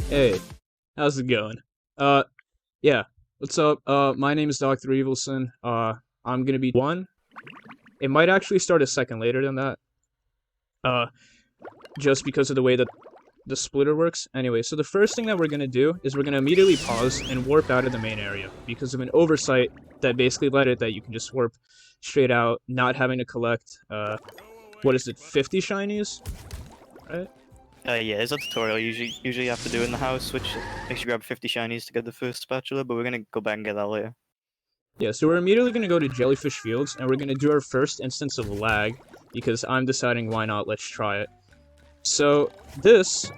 Hey, how's it going? Yeah, what's up? My name is DrEvilsin. I'm gonna be one. It might actually start a second later than that. Uh, just because of the way that the splitter works. Anyway, so the first thing that we're gonna do is we're gonna immediately pause and warp out of the main area because of an oversight that basically led it that you can just warp straight out, not having to collect, what is it, 50 shinies? Right? Yeah, there's a tutorial usually you have to do in the house, which makes you grab 50 shinies to get the first spatula, but we're gonna go back and get that later. Yeah, so we're immediately going to go to Jellyfish Fields, and we're going to do our first instance of lag, because I'm deciding why not, let's try it. So, this,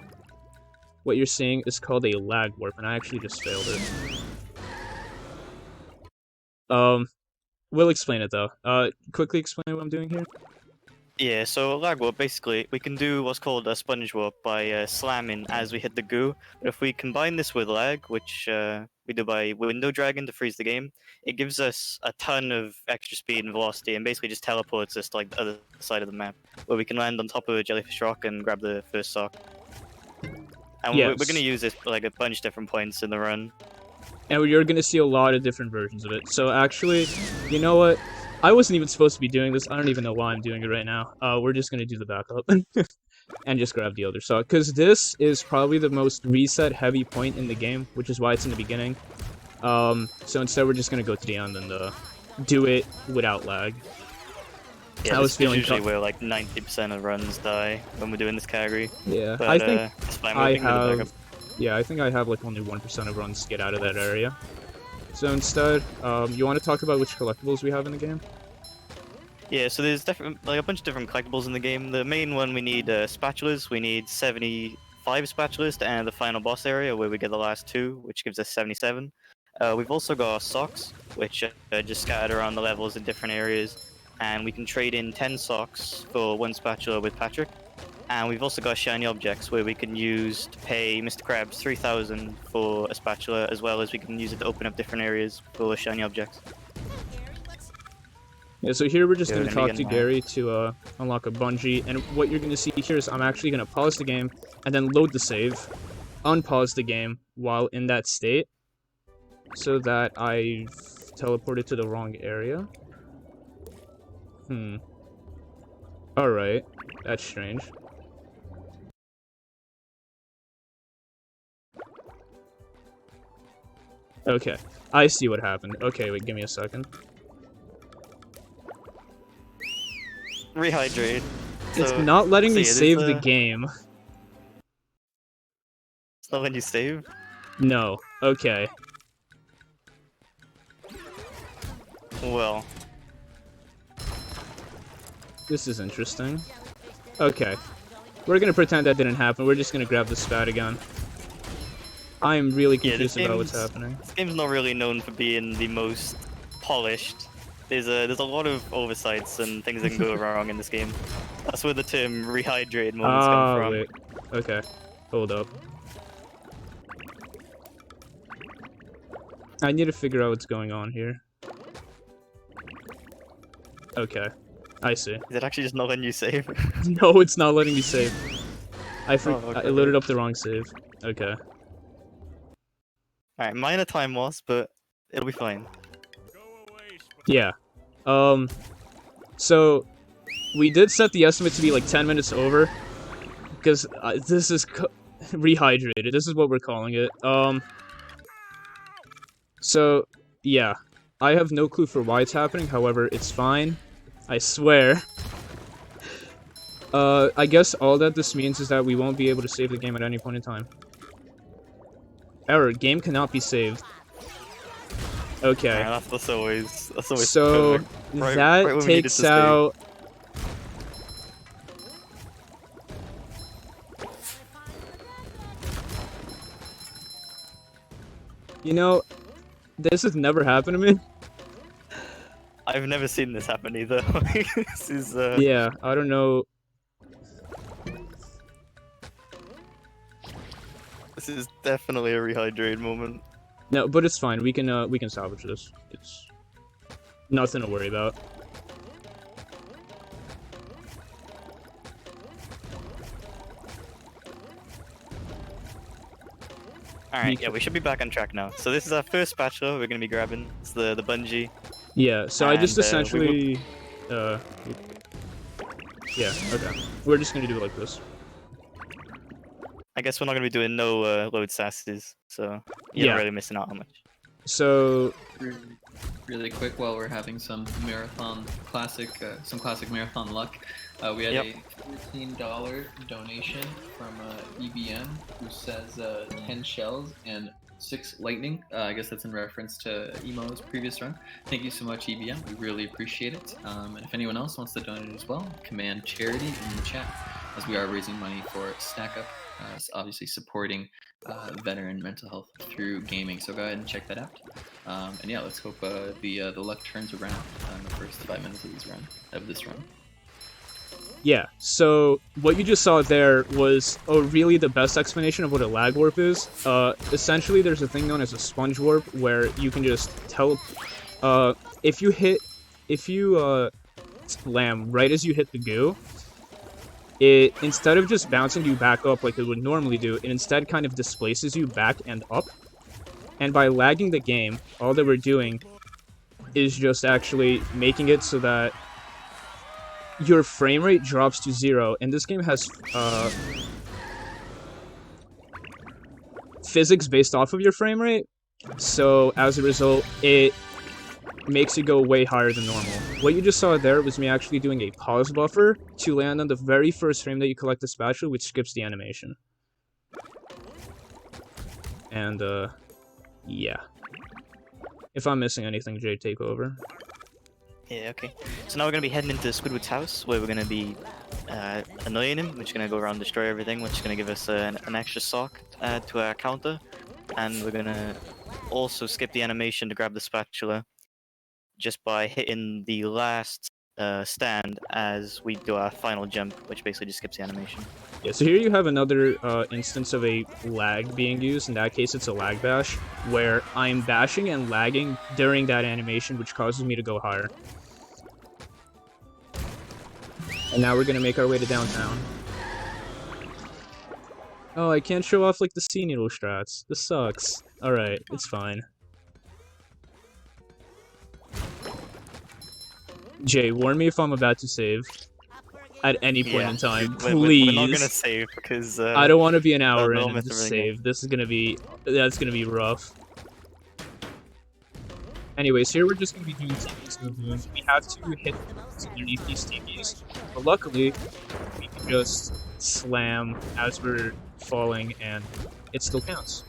what you're seeing, is called a lag warp, and I actually just failed it. We'll explain it though. Quickly explain what I'm doing here? Yeah, so lag warp, basically, we can do what's called a sponge warp by slamming as we hit the goo. But if we combine this with lag, which we do by window dragging to freeze the game, it gives us a ton of extra speed and velocity and basically just teleports us to like the other side of the map, where we can land on top of a jellyfish rock and grab the first sock. And we're Yes. going to use this like a bunch of different points in the run. And you're going to see a lot of different versions of it. So actually, you know what? I wasn't even supposed to be doing this. I don't even know why I'm doing it right now. We're just going to do the backup. And just grab the other sock. Because this is probably the most reset heavy point in the game, which is why it's in the beginning. So instead we're just going to go to the end and do it without lag. Yeah, I was feeling usually where like 90% of runs die when we're doing this category. Yeah, But, I think I have... backup. Yeah, I think I have like only 1% of runs to get out of that area. So instead, you want to talk about which collectibles we have in the game? Yeah, so there's like a bunch of different collectibles in the game. The main one, we need spatulas. We need 75 spatulas to enter the final boss area where we get the last two, which gives us 77. We've also got socks, which are just scattered around the levels in different areas. And we can trade in 10 socks for one spatula with Patrick. And we've also got shiny objects where we can use to pay Mr. Krabs 3,000 for a spatula, as well as we can use it to open up different areas for shiny objects. Yeah, so here we're just Yeah, going to talk to Gary to unlock a bungee, and what you're going to see here is I'm actually going to pause the game, and then load the save, unpause the game while in that state, so that I've teleported to the wrong area. Alright, that's strange. Okay, I see what happened. Okay, wait, give me a second. Rehydrate. It's not letting me yeah, save the game. It's not letting you save? No. Okay. Well. This is interesting. Okay. We're gonna pretend that didn't happen. We're just gonna grab the spat again. I am really confused about what's happening. This game's not really known for being the most polished. There's a lot of oversights and things that can go wrong in this game. That's where the term rehydrated moments come from. Wait. Okay. Hold up. I need to figure out what's going on here. Okay. I see. Is it actually just not letting you save? No, it's not letting me save. Okay. I loaded up the wrong save. Okay. Alright, minor time loss, but it'll be fine. Yeah. So, we did set the estimate to be like 10 minutes over, because this is rehydrated. This is what we're calling it. So, yeah. I have no clue for why it's happening, however, it's fine. I swear. I guess all that this means is that we won't be able to save the game at any point in time. Error, game cannot be saved. Okay. Yeah, that's always so perfect. That takes out... You know, this has never happened to me. I've never seen this happen either. This is Yeah, I don't know. This is definitely a rehydrated moment. No, but it's fine. We can salvage this. It's nothing to worry about. Alright, yeah, we should be back on track now. So this is our first spatula we're gonna be grabbing. It's the bungee. Yeah, so I just And, essentially... yeah, okay. We're just gonna do it like this. I guess we're not gonna be doing no load sasses, so you're Yeah. not really missing out on much. So... Really quick, while we're having some classic marathon luck, we had a $14 donation from EBM who says 10 shells and 6 lightning. I guess that's in reference to Emo's previous run. Thank you so much, EBM. We really appreciate it. And if anyone else wants to donate as well, command charity in the chat, as we are raising money for Stack Up, obviously supporting veteran mental health through gaming. So go ahead and check that out. And yeah, let's hope the luck turns around in the first 5 minutes of this run. Yeah, so what you just saw there was really the best explanation of what a lag warp is. Essentially, there's a thing known as a sponge warp where you can just tell... if you slam right as you hit the goo, it, instead of just bouncing you back up like it would normally do, it instead kind of displaces you back and up. And by lagging the game, all that we're doing is just actually making it so that your frame rate drops to 0, and this game has physics based off of your frame rate, so as a result, it makes you go way higher than normal. What you just saw there was me actually doing a pause buffer to land on the very first frame that you collect the spatula, which skips the animation. And, yeah. If I'm missing anything, Jay, take over. Yeah, okay. So now we're going to be heading into Squidward's house, where we're going to be annoying him, which is going to go around and destroy everything, which is going to give us an extra sock to add to our counter. And we're going to also skip the animation to grab the spatula, just by hitting the last stand as we do our final jump, which basically just skips the animation. Yeah, so here you have another instance of a lag being used. In that case, it's a lag bash, where I'm bashing and lagging during that animation, which causes me to go higher. And now we're gonna make our way to downtown. Oh, I can't show off, like, the sea needle strats. This sucks. Alright, it's fine. Jay, warn me if I'm about to save. At any point in time, please. We're not gonna save because I don't want to be an hour they'll in miss and just everything. save. That's gonna be rough. Anyways, here we're just gonna be doing TPs no moves. We have to hit underneath these TPs, but luckily we can just slam as we're falling, and it still counts.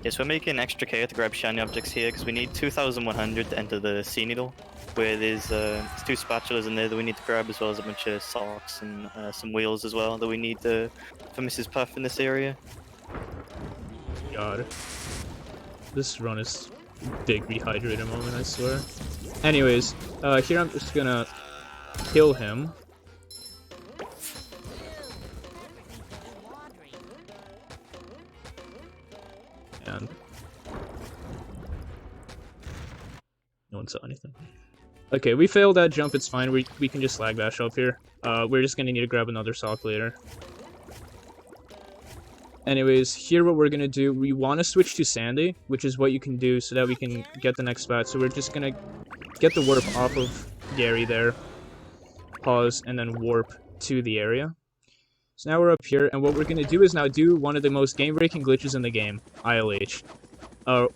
Yes, we're making extra care to grab shiny objects here because we need 2,100 to enter the sea needle, where there's 2 spatulas in there that we need to grab, as well as a bunch of socks and some wheels as well that we need for Mrs. Puff in this area. God. This run is a big rehydrated moment, I swear. Anyways, here I'm just gonna kill him. And no one saw anything. Okay, we failed that jump, it's fine, we can just lag bash up here. We're just gonna need to grab another sock later. Anyways, here what we're gonna do, we want to switch to Sandy, which is what you can do so that we can get the next spot. So we're just gonna get the warp off of Gary there, pause, and then warp to the area. So now we're up here, and what we're gonna do is now do one of the most game-breaking glitches in the game, ILH.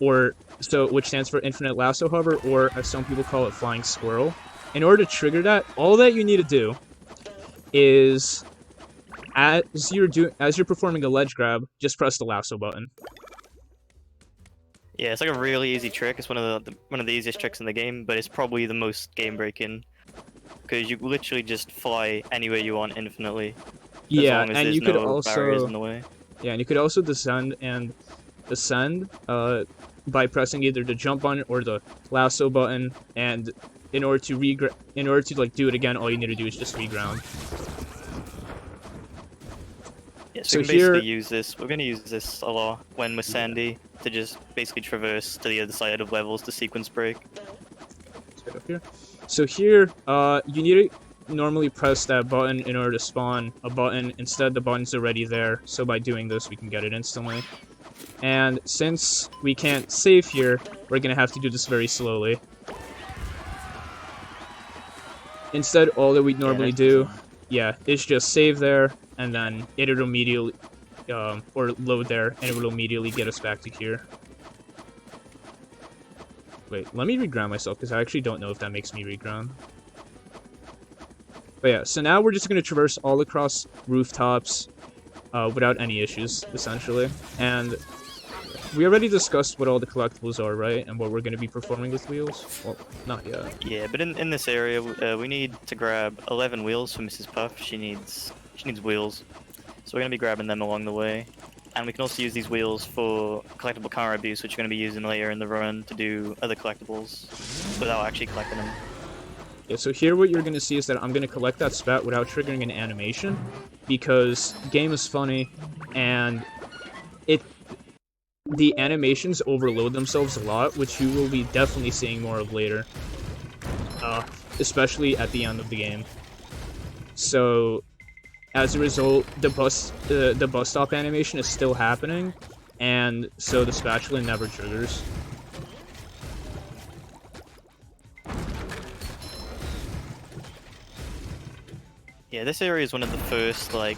Which stands for Infinite Lasso Hover, or as some people call it, Flying Squirrel. In order to trigger that, all that you need to do is, as you're performing a ledge grab, just press the lasso button. Yeah, it's like a really easy trick. It's one of the easiest tricks in the game, but it's probably the most game-breaking because you literally just fly anywhere you want infinitely. Yeah, as long as and there's you could no barriers in the way. Yeah, and you could also descend and ascend by pressing either the jump button or the lasso button. And in order to like do it again, all you need to do is just reground. Yeah, So we can here- basically use this. We're gonna use this a lot when we're Sandy to just basically traverse to the other side of levels to sequence break. Let's get up here. So here, you need to normally press that button in order to spawn a button. Instead, the button's already there, so by doing this, we can get it instantly. And since we can't save here, we're gonna have to do this very slowly. Instead, all that we'd normally do, is just save there, and then it'll immediately, or load there, and it will immediately get us back to here. Wait, let me reground myself, because I actually don't know if that makes me reground. But yeah, so now we're just going to traverse all across rooftops without any issues, essentially. And we already discussed what all the collectibles are, right? And what we're going to be performing with wheels? Well, not yet. Yeah, but in this area, we need to grab 11 wheels for Mrs. Puff. She needs wheels. So we're going to be grabbing them along the way. And we can also use these wheels for collectible car abuse, which we're going to be using later in the run to do other collectibles without actually collecting them. Yeah, so here what you're going to see is that I'm going to collect that spat without triggering an animation, because game is funny, and the animations overload themselves a lot, which you will be definitely seeing more of later, especially at the end of the game. So, as a result, the bus stop animation is still happening, and so the spatula never triggers. Yeah, this area is one of the first, like,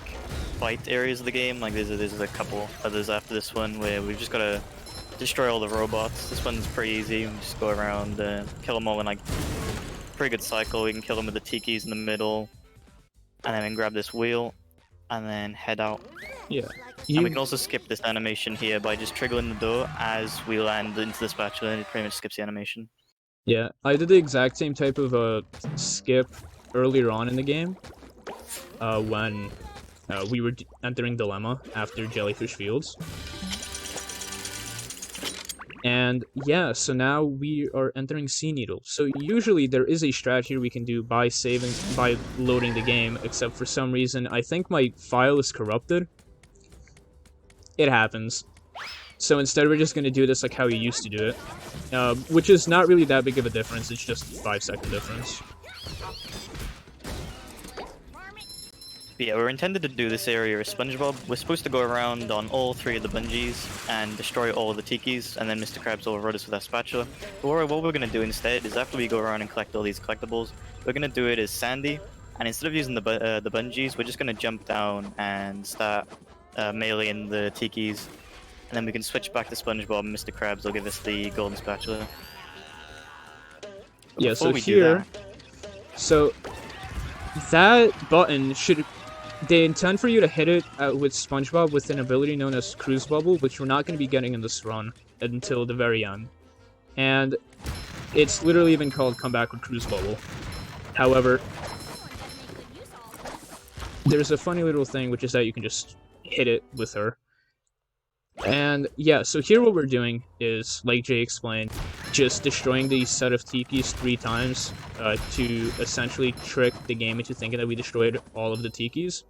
fight areas of the game. Like, there's a couple others after this one where we've just got to destroy all the robots. This one's pretty easy. We just go around, kill them all in, like, pretty good cycle. We can kill them with the tikis in the middle, and then grab this wheel, and then head out. Yeah. And we can also skip this animation here by just triggering the door as we land into the spatula, and it pretty much skips the animation. Yeah, I did the exact same type of skip earlier on in the game. When we were entering Dilemma after Jellyfish Fields. And yeah, so now we are entering Sea Needle. So usually there is a strat here we can do by loading the game, except for some reason I think my file is corrupted. It happens. So instead we're just going to do this like how we used to do it, which is not really that big of a difference, it's just a 5-second difference. But yeah, we're intended to do this area as Spongebob. We're supposed to go around on all 3 of the bungees and destroy all of the tikis, and then Mr. Krabs will override us with our spatula. But what we're going to do instead is after we go around and collect all these collectibles, we're going to do it as Sandy, and instead of using the bungees, we're just going to jump down and start meleeing the tikis, and then we can switch back to Spongebob, and Mr. Krabs will give us the golden spatula. But yeah, so here, so that button should... They intend for you to hit it with Spongebob with an ability known as Cruise Bubble, which we're not going to be getting in this run until the very end. And it's literally even called Come Back with Cruise Bubble. However, there's a funny little thing, which is that you can just hit it with her. And yeah, so here what we're doing is, like Jay explained, just destroying the set of tikis 3 times to essentially trick the game into thinking that we destroyed all of the tikis.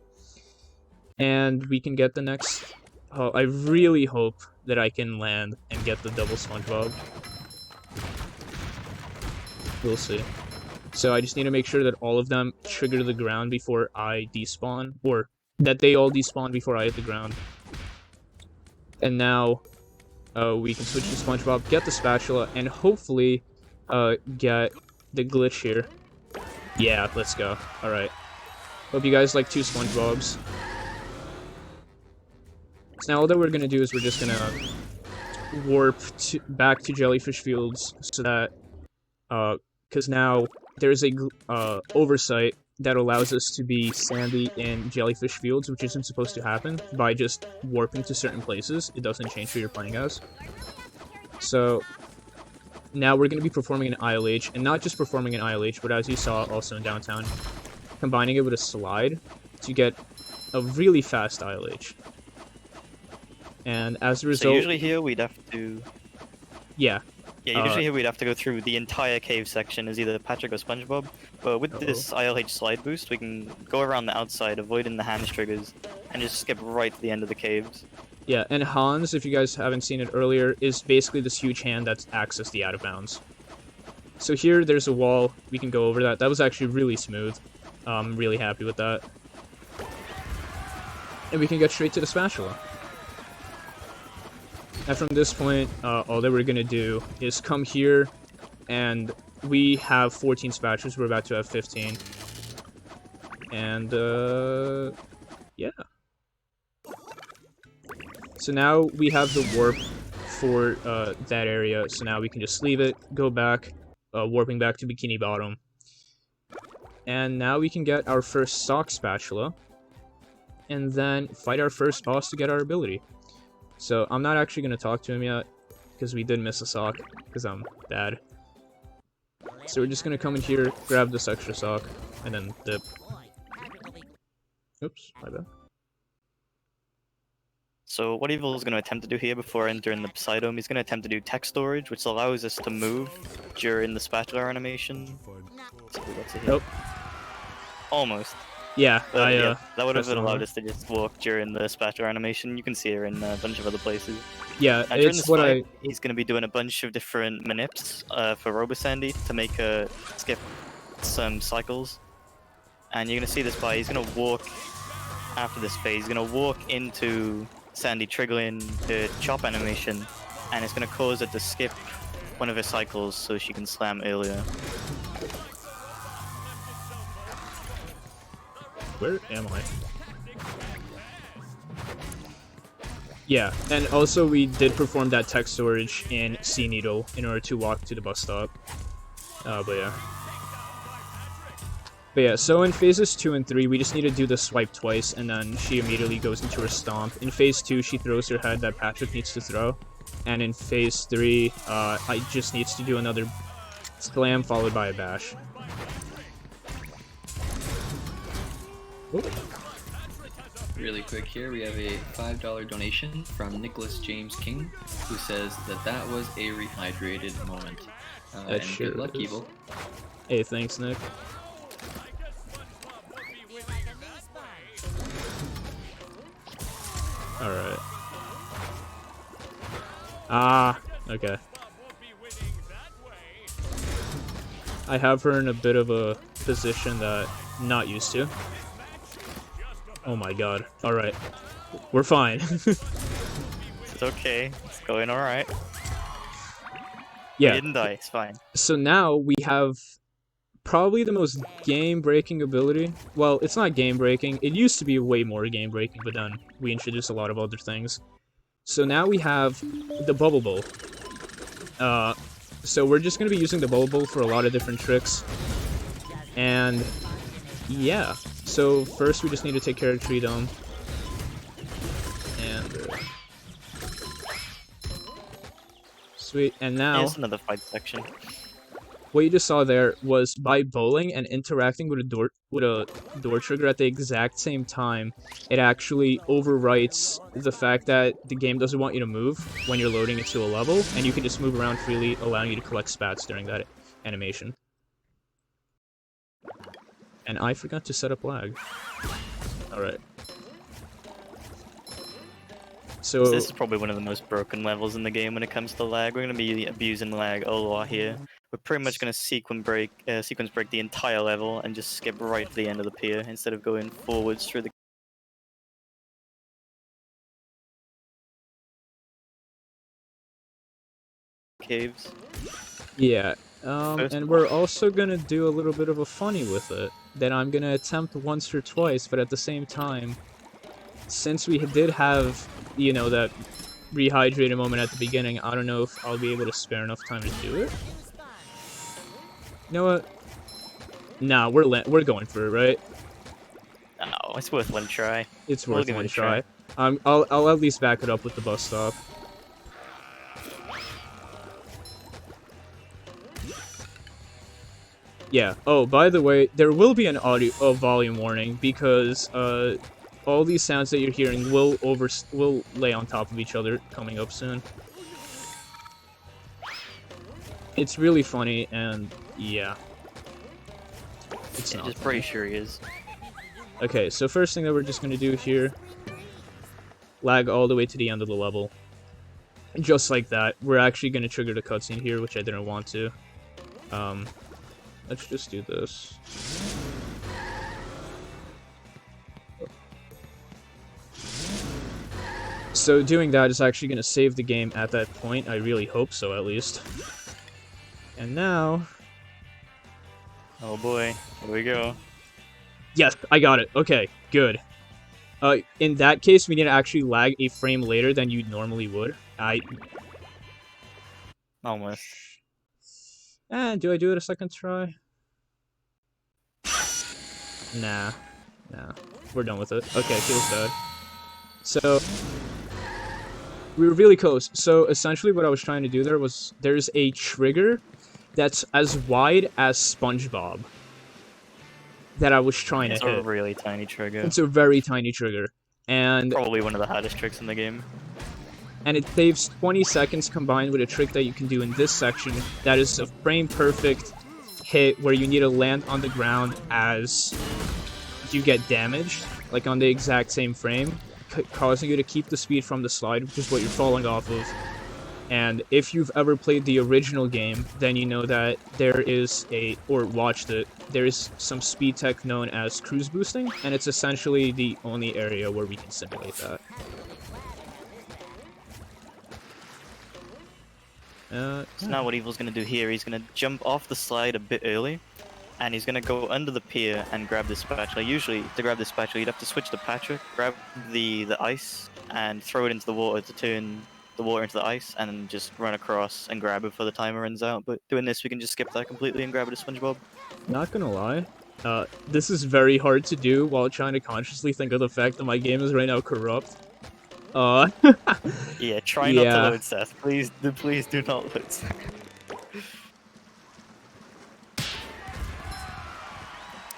And we can get the next... Oh, I really hope that I can land and get the double Spongebob. We'll see. So I just need to make sure that all of them trigger the ground before I despawn, or that they all despawn before I hit the ground. And now we can switch to Spongebob, get the spatula, and hopefully get the glitch here. Yeah, let's go. Alright. Hope you guys like 2 Spongebobs. So now all that we're going to do is we're just going to warp back to Jellyfish Fields so that, because now there's a oversight that allows us to be Sandy in Jellyfish Fields, which isn't supposed to happen, by just warping to certain places. It doesn't change who you're playing as. So now we're going to be performing an ILH, and not just performing an ILH, but as you saw also in Downtown, combining it with a slide to get a really fast ILH. And as a result... So usually here we'd have to... Yeah. Yeah, usually here we'd have to go through the entire cave section as either Patrick or Spongebob, but with this ILH slide boost, we can go around the outside, avoiding the hands triggers, and just skip right to the end of the caves. Yeah, and Hans, if you guys haven't seen it earlier, is basically this huge hand that acts as the out of bounds. So here, there's a wall, we can go over that. That was actually really smooth. I'm really happy with that. And we can get straight to the spatula. And from this point, all that we're gonna do is come here, and we have 14 spatulas, we're about to have 15. And, yeah. So now we have the warp for that area, so now we can just leave it, go back, warping back to Bikini Bottom. And now we can get our first stock spatula, and then fight our first boss to get our ability. So I'm not actually going to talk to him yet, because we did miss a sock, because I'm bad. So we're just going to come in here, grab this extra sock, and then dip. Oops, my bad. So what Evil is going to attempt to do here before entering the Psydome, he's going to attempt to do tech storage, which allows us to move during the spatula animation. So that's a hit. Nope. Almost. Yeah, Yeah, that would have pressed allowed on. us to just walk during the spatula animation. You can see her in a bunch of other places. Yeah, And during it's this what fight, he's going to be doing a bunch of different manips for Robosandy to make her skip some cycles. And you're going to see this fight. He's going to walk after this phase. He's going to walk into Sandy, triggering the chop animation, and it's going to cause her to skip one of her cycles so she can slam earlier. Where am I? Yeah, and also we did perform that tech storage in Sea Needle in order to walk to the bus stop. But yeah, so in phases 2 and 3, we just need to do the swipe twice, and then she immediately goes into her stomp. In phase 2, she throws her head that Patrick needs to throw. And in phase 3, I just needs to do another slam followed by a bash. Ooh. Really quick here, we have a $5 donation from Nicholas James King, who says that that was a rehydrated moment. That and sure good luck, is. Evil. Hey, thanks, Nick. Alright. Ah, okay. I have her in a bit of a position that I'm not used to. Oh my god. Alright. We're fine. It's okay. It's going alright. Yeah. We didn't die. It's fine. So now we have probably the most game-breaking ability. Well, it's not game-breaking. It used to be way more game-breaking, but then we introduced a lot of other things. So now we have the Bubble Bowl. So we're just going to be using the Bubble Bowl for a lot of different tricks. And yeah. So first we just need to take care of Tree Dome. And sweet. And now Here's another fight section. what you just saw there was by bowling and interacting with a door trigger at the exact same time, it actually overwrites the fact that the game doesn't want you to move when you're loading it to a level, and you can just move around freely, allowing you to collect spats during that animation. And I forgot to set up lag. Alright. So This is probably one of the most broken levels in the game when it comes to lag. We're going to be abusing lag a lot here. We're pretty much going to sequence break the entire level and just skip right to the end of the pier instead of going forwards through the caves. yeah, and we're also gonna do a little bit of a funny with it that I'm gonna attempt once or twice, but at the same time, since we did have, you know, that rehydrated moment at the beginning, I don't know if I'll be able to spare enough time to do it. You know what? Nah, we're going for it, right? Oh, it's worth one try. It's We'll worth give it one a try. try. I'll at least back it up with the bus stop. Yeah. Oh, by the way, there will be an volume warning because all these sounds that you're hearing will lay on top of each other coming up soon. It's really funny, and yeah. It's not Just funny. pretty sure he is. Okay, so first thing that we're just gonna do here, lag all the way to the end of the level. Just like that. We're actually gonna trigger the cutscene here, which I didn't want to. Let's just do this. So doing that is actually going to save the game at that point. I really hope so, at least. And now... Oh boy, here we go. Yes, I got it. Okay, good. In that case, we need to actually lag a frame later than you normally would. Almost. Do I do it a second try? Nah. We're done with it. Okay, feels bad. So... we were really close. So, essentially what I was trying to do there was... there's a trigger that's as wide as Spongebob that I was trying to hit. It's a really tiny trigger. It's a very tiny trigger. And... probably one of the hardest tricks in the game. And it saves 20 seconds combined with a trick that you can do in this section that is a frame-perfect hit where you need to land on the ground as you get damaged, like on the exact same frame, causing you to keep the speed from the slide, which is what you're falling off of. And if you've ever played the original game, then you know that there is or watched it, there is some speed tech known as cruise boosting, and it's essentially the only area where we can simulate that. So now what Evil's going to do here, he's going to jump off the slide a bit early, and he's going to go under the pier and grab the spatula. Usually, to grab the spatula, you'd have to switch to Patrick, grab the ice, and throw it into the water to turn the water into the ice, and then just run across and grab it before the timer runs out. But doing this, we can just skip that completely and grab it as Spongebob. Not gonna lie, this is very hard to do while trying to consciously think of the fact that my game is right now corrupt. Yeah, try not to load Seth. Please do not load Seth.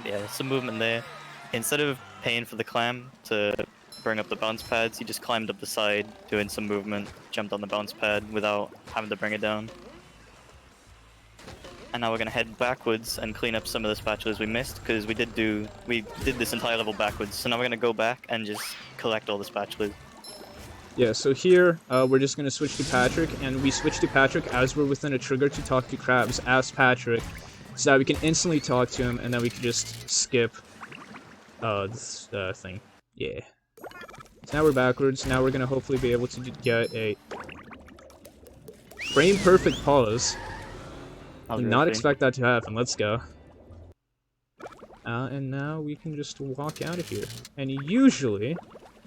Yeah, some movement there. Instead of paying for the clam to bring up the bounce pads, he just climbed up the side, doing some movement, jumped on the bounce pad without having to bring it down. And now we're gonna head backwards and clean up some of the spatulas we missed, because we did this entire level backwards. So now we're gonna go back and just collect all the spatulas. Yeah, so here, we're just gonna switch to Patrick, and we switch to Patrick as we're within a trigger to talk to Krabs as Patrick, so that we can instantly talk to him, and then we can just skip, this, thing. Yeah. So now we're backwards, now we're gonna hopefully be able to get a frame-perfect pause. Did not expect that to happen, let's go. And now we can just walk out of here. And usually...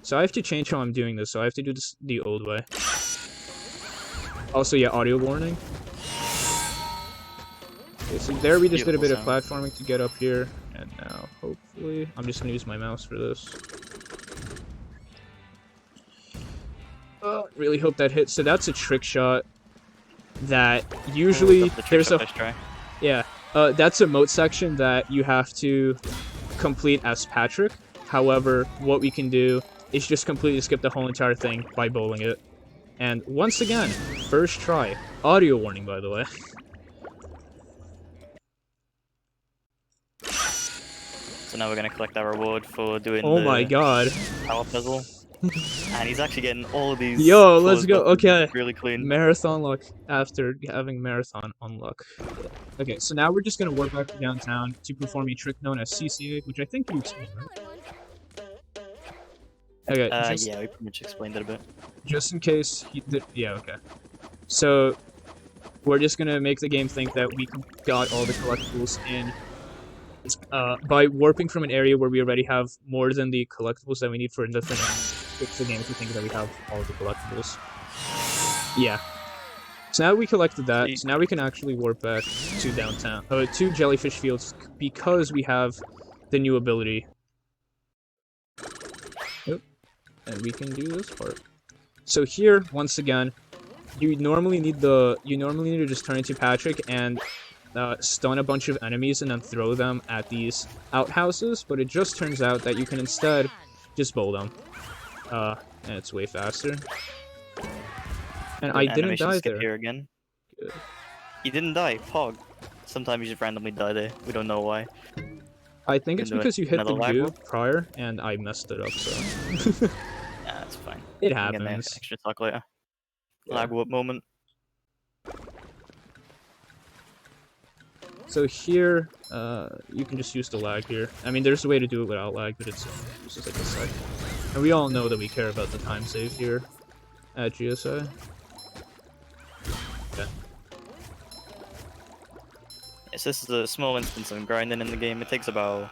so I have to change how I'm doing this, so I have to do this the old way. Also, yeah, audio warning. Okay, so there we just did a bit of platforming to get up here, and now, hopefully... I'm just gonna use my mouse for this. Really hope that hits. So that's a trick shot that usually there's a... yeah, that's a moat section that you have to complete as Patrick. However, what we can do is just completely skip the whole entire thing by bowling it. And once again, first try. Audio warning, by the way. So now we're gonna collect our reward for doing my god. Power puzzle. And he's actually getting all of these... yo, let's go, okay. Really clean. Marathon luck after having marathon unluck. Okay, so now we're just gonna warp back to downtown to perform a trick known as CCA, which I think you explained, right? Okay, yeah, we pretty much explained it a bit. Just in case he did, yeah, okay. So, we're just gonna make the game think that we got all the collectibles in, by warping from an area where we already have more than the collectibles that we need for the thing. Fix the game to think that we have all the collectibles. Yeah. So now we collected that, so now we can actually warp back to downtown, to Jellyfish Fields, because we have the new ability. And we can do this part. So here, once again, you normally need to just turn into Patrick and stun a bunch of enemies and then throw them at these outhouses, but it just turns out that you can instead just bowl them. And it's way faster. And I didn't die there. Here again. Good. You didn't die, Pog. Sometimes you just randomly die there. We don't know why. I think it's because you hit the goo prior, and I messed it up, so... yeah, that's fine. It happens. Extra talk later. Yeah. Lag whoop moment. So here, you can just use the lag here. I mean, there's a way to do it without lag, but it's just like a sec. And we all know that we care about the time save here. at GSA. Okay. Yes, this is a small instance of grinding in the game. It takes about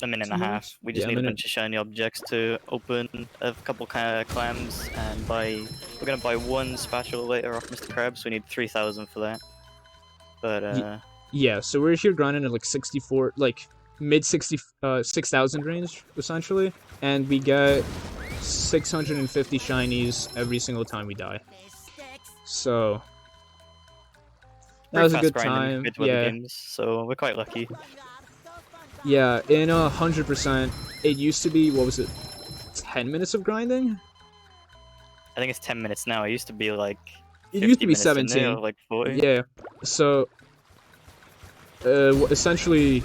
a minute and a half. We just Yeah, need a minute. bunch of shiny objects to open a couple kind of clams and buy. We're gonna buy one spatula later off Mr. Krabs. We need 3,000 for that. But Yeah, so we're here grinding at like 64, like mid 6,000 range essentially, and we get 650 shinies every single time we die. So that was a good time. To other Yeah, games, so we're quite lucky. yeah. In 100%, it used to be, what was it, 10 minutes of grinding? I think it's 10 minutes now. It used to be like. It used to 50 be minutes, didn't it? 17. Or like 40. Yeah. So essentially,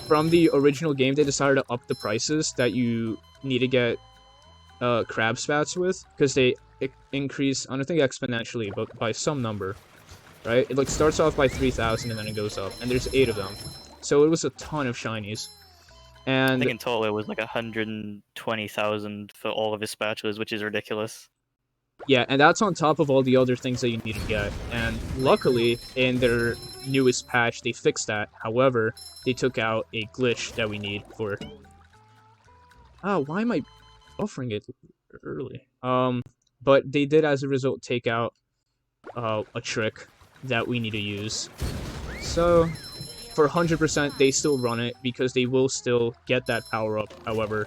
from the original game, they decided to up the prices that you need to get crab spats with, because they increase, I don't think exponentially, but by some number, right? It like starts off by 3,000 and then it goes up, and there's 8 of them. So it was a ton of shinies. I And think in total it was like 120,000 for all of his spatulas, which is ridiculous. yeah, and that's on top of all the other things that you need to get. And luckily, in their newest patch, they fixed that. However, they took out a glitch that we need for... Oh, why am I buffering it early? But they did, as a result, take out a trick that we need to use. So, for 100%, they still run it, because they will still get that power-up. However,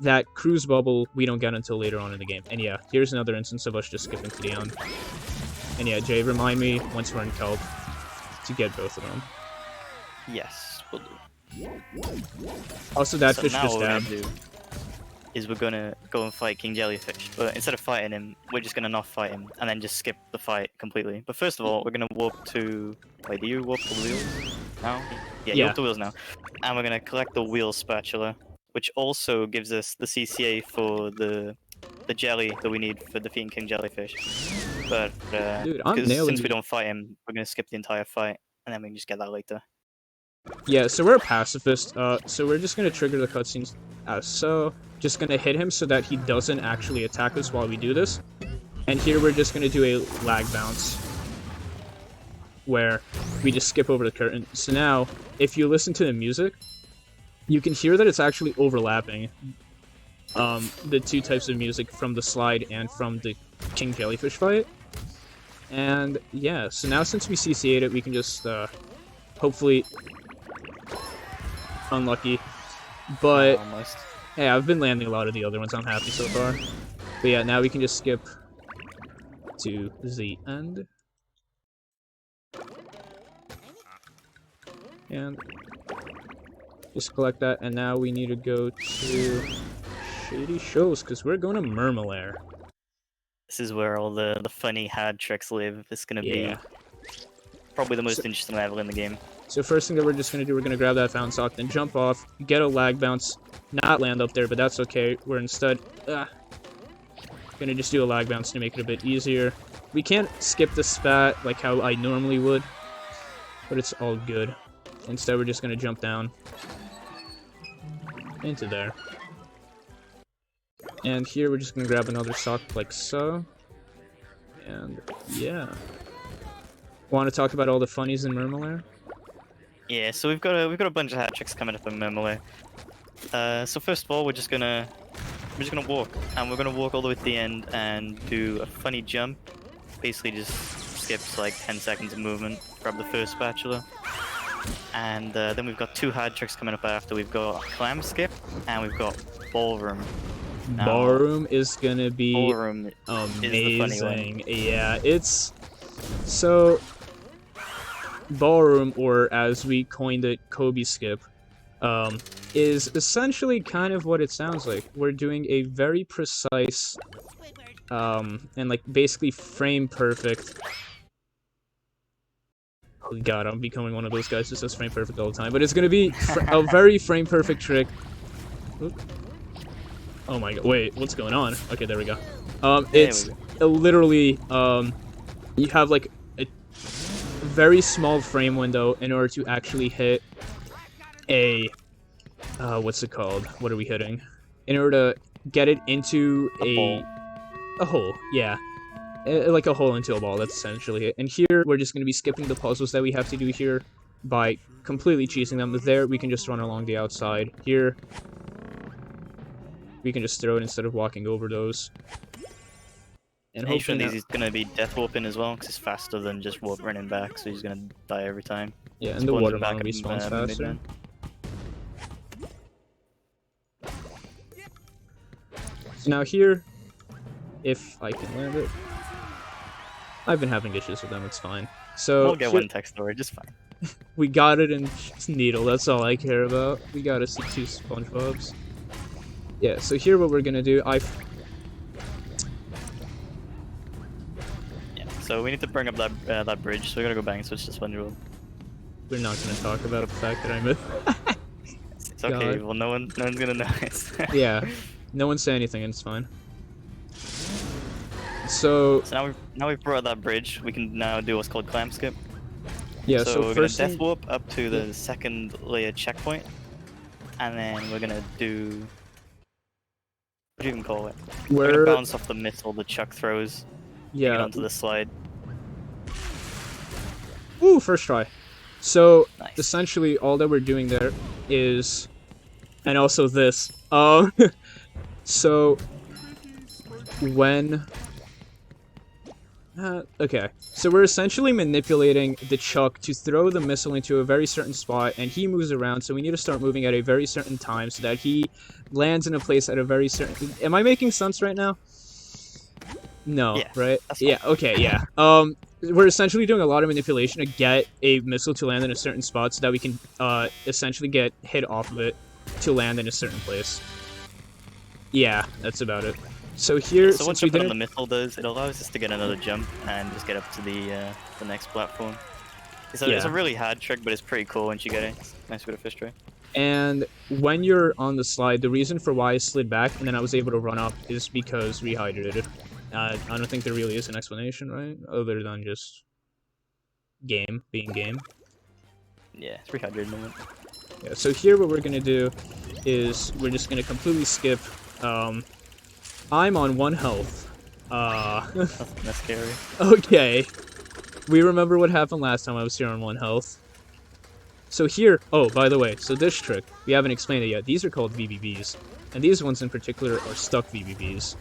that cruise bubble we don't get until later on in the game. And yeah, here's another instance of us just skipping to the end. And yeah, Jay, remind me once we're in Kelp to get both of them. Yes, we'll do. Also, that So fish now just what we're dabbed. gonna do is we're gonna go and fight King Jellyfish, but instead of fighting him, we're just gonna not fight him and then just skip the fight completely. But first of all, we're gonna walk to. Wait, do you walk the wheels now? Yeah, you Yeah. walk the wheels now, and we're gonna collect the wheel spatula, which also gives us the CCA for the jelly that we need for defeating King Jellyfish. But Dude, I'm nailing since we you. don't fight him, we're gonna skip the entire fight, and then we can just get that later. Yeah, so we're a pacifist, so we're just gonna trigger the cutscenes. So, just gonna hit him so that he doesn't actually attack us while we do this. And here we're just gonna do a lag bounce, where we just skip over the curtain. So now, if you listen to the music, you can hear that it's actually overlapping the two types of music from the slide and from the King Jellyfish fight. And yeah, so now since we CC'd it, we can just hopefully... Unlucky. But Almost. hey, I've been landing a lot of the other ones. I'm happy so far. But yeah, now we can just skip to the end. And just collect that, and now we need to go to Shady Shoals, because we're going to Murmelair. This is where all the funny hard tricks live. It's gonna Yeah. be probably the most interesting level in the game. So first thing that we're just going to do, we're going to grab that fountain sock, then jump off, get a lag bounce, not land up there, but that's okay. We're instead going to just do a lag bounce to make it a bit easier. We can't skip the spat like how I normally would, but it's all good. Instead, we're just going to jump down into there. And here, we're just going to grab another sock like so. And yeah. Want to talk about all the funnies in Murmelair? Yeah, so we've got a bunch of hat tricks coming up in Murmelair. So first of all, we're just gonna walk, and we're gonna walk all the way to the end and do a funny jump. Basically, just skips like 10 seconds of movement. Grab the first spatula, and then we've got two hard tricks coming up after. We've got clam skip, and we've got ballroom. Now, Ballroom is gonna be ballroom is the funny one. amazing. Yeah, it's so ballroom, or as we coined it, Kobe skip, is essentially kind of what it sounds like. We're doing a very precise, and like basically frame perfect. Oh god, I'm becoming one of those guys who says frame perfect all the time. But it's gonna be a very frame perfect trick. Oop. Oh my god, wait, what's going on? Okay, there we go. It's literally, you have like a very small frame window in order to actually hit a, what's it called? What are we hitting? In order to get it into ball. a hole. Yeah, like a hole into a ball. That's essentially it. And here we're just going to be skipping the puzzles that we have to do here by completely cheesing them. There we can just run along the outside. Here we can just throw it instead of walking over those. And Each one hopefully of these is gonna be death whooping as well, because it's faster than just running back, so he's gonna die every time. yeah, and the Spawns watermelon back at, respawns faster. mid-man. So now here, if I can land it, I've been having issues with them. It's fine. So We'll get here- one tech storage, it's fine. we got it in Needle. That's all I care about. We gotta see 2 Spongebobs. Yeah. So here, what we're gonna do, Yeah. So we need to bring up that bridge. So we gotta go back and switch to Spongebob. we're not gonna talk about the fact that I missed. It's okay. God. Well, no one's gonna notice. Yeah. No one say anything, and it's fine. So So now we've brought that bridge. We can now do what's called clamp skip. yeah. So So we're first gonna thing, death warp up to the second layer checkpoint, and then we're gonna do. What do you even call it? We're we're gonna bounce off the missile the Chuck throws. Get yeah. onto the slide. Ooh, first try. So Nice. essentially, all that we're doing there is, and also this. So when okay, so we're essentially manipulating the Chuck to throw the missile into a very certain spot, and he moves around, so we need to start moving at a very certain time so that he lands in a place at a very certain... Am I making sense right now? No, Yeah, right? that's fine. Yeah, okay, yeah. We're essentially doing a lot of manipulation to get a missile to land in a certain spot so that we can essentially get hit off of it to land in a certain place. Yeah, that's about it. So here, So what since we jumping on didn't... the missile does, it allows us to get another jump and just get up to the next platform. It's a Yeah. really hard trick, but it's pretty cool once you get it. It's nice with a fish tray. And when you're on the slide, the reason for why I slid back and then I was able to run up is because Rehydrated. I don't think there really is an explanation, right? Other than just game, being game. Yeah, it's rehydrated moment. Yeah, so here what we're gonna do is we're just gonna completely skip, I'm on 1 health. That's scary. Okay. We remember what happened last time I was here on 1 health. So here, oh, by the way, so this trick, we haven't explained it yet. These are called VBBs, and these ones in particular are stuck VBBs.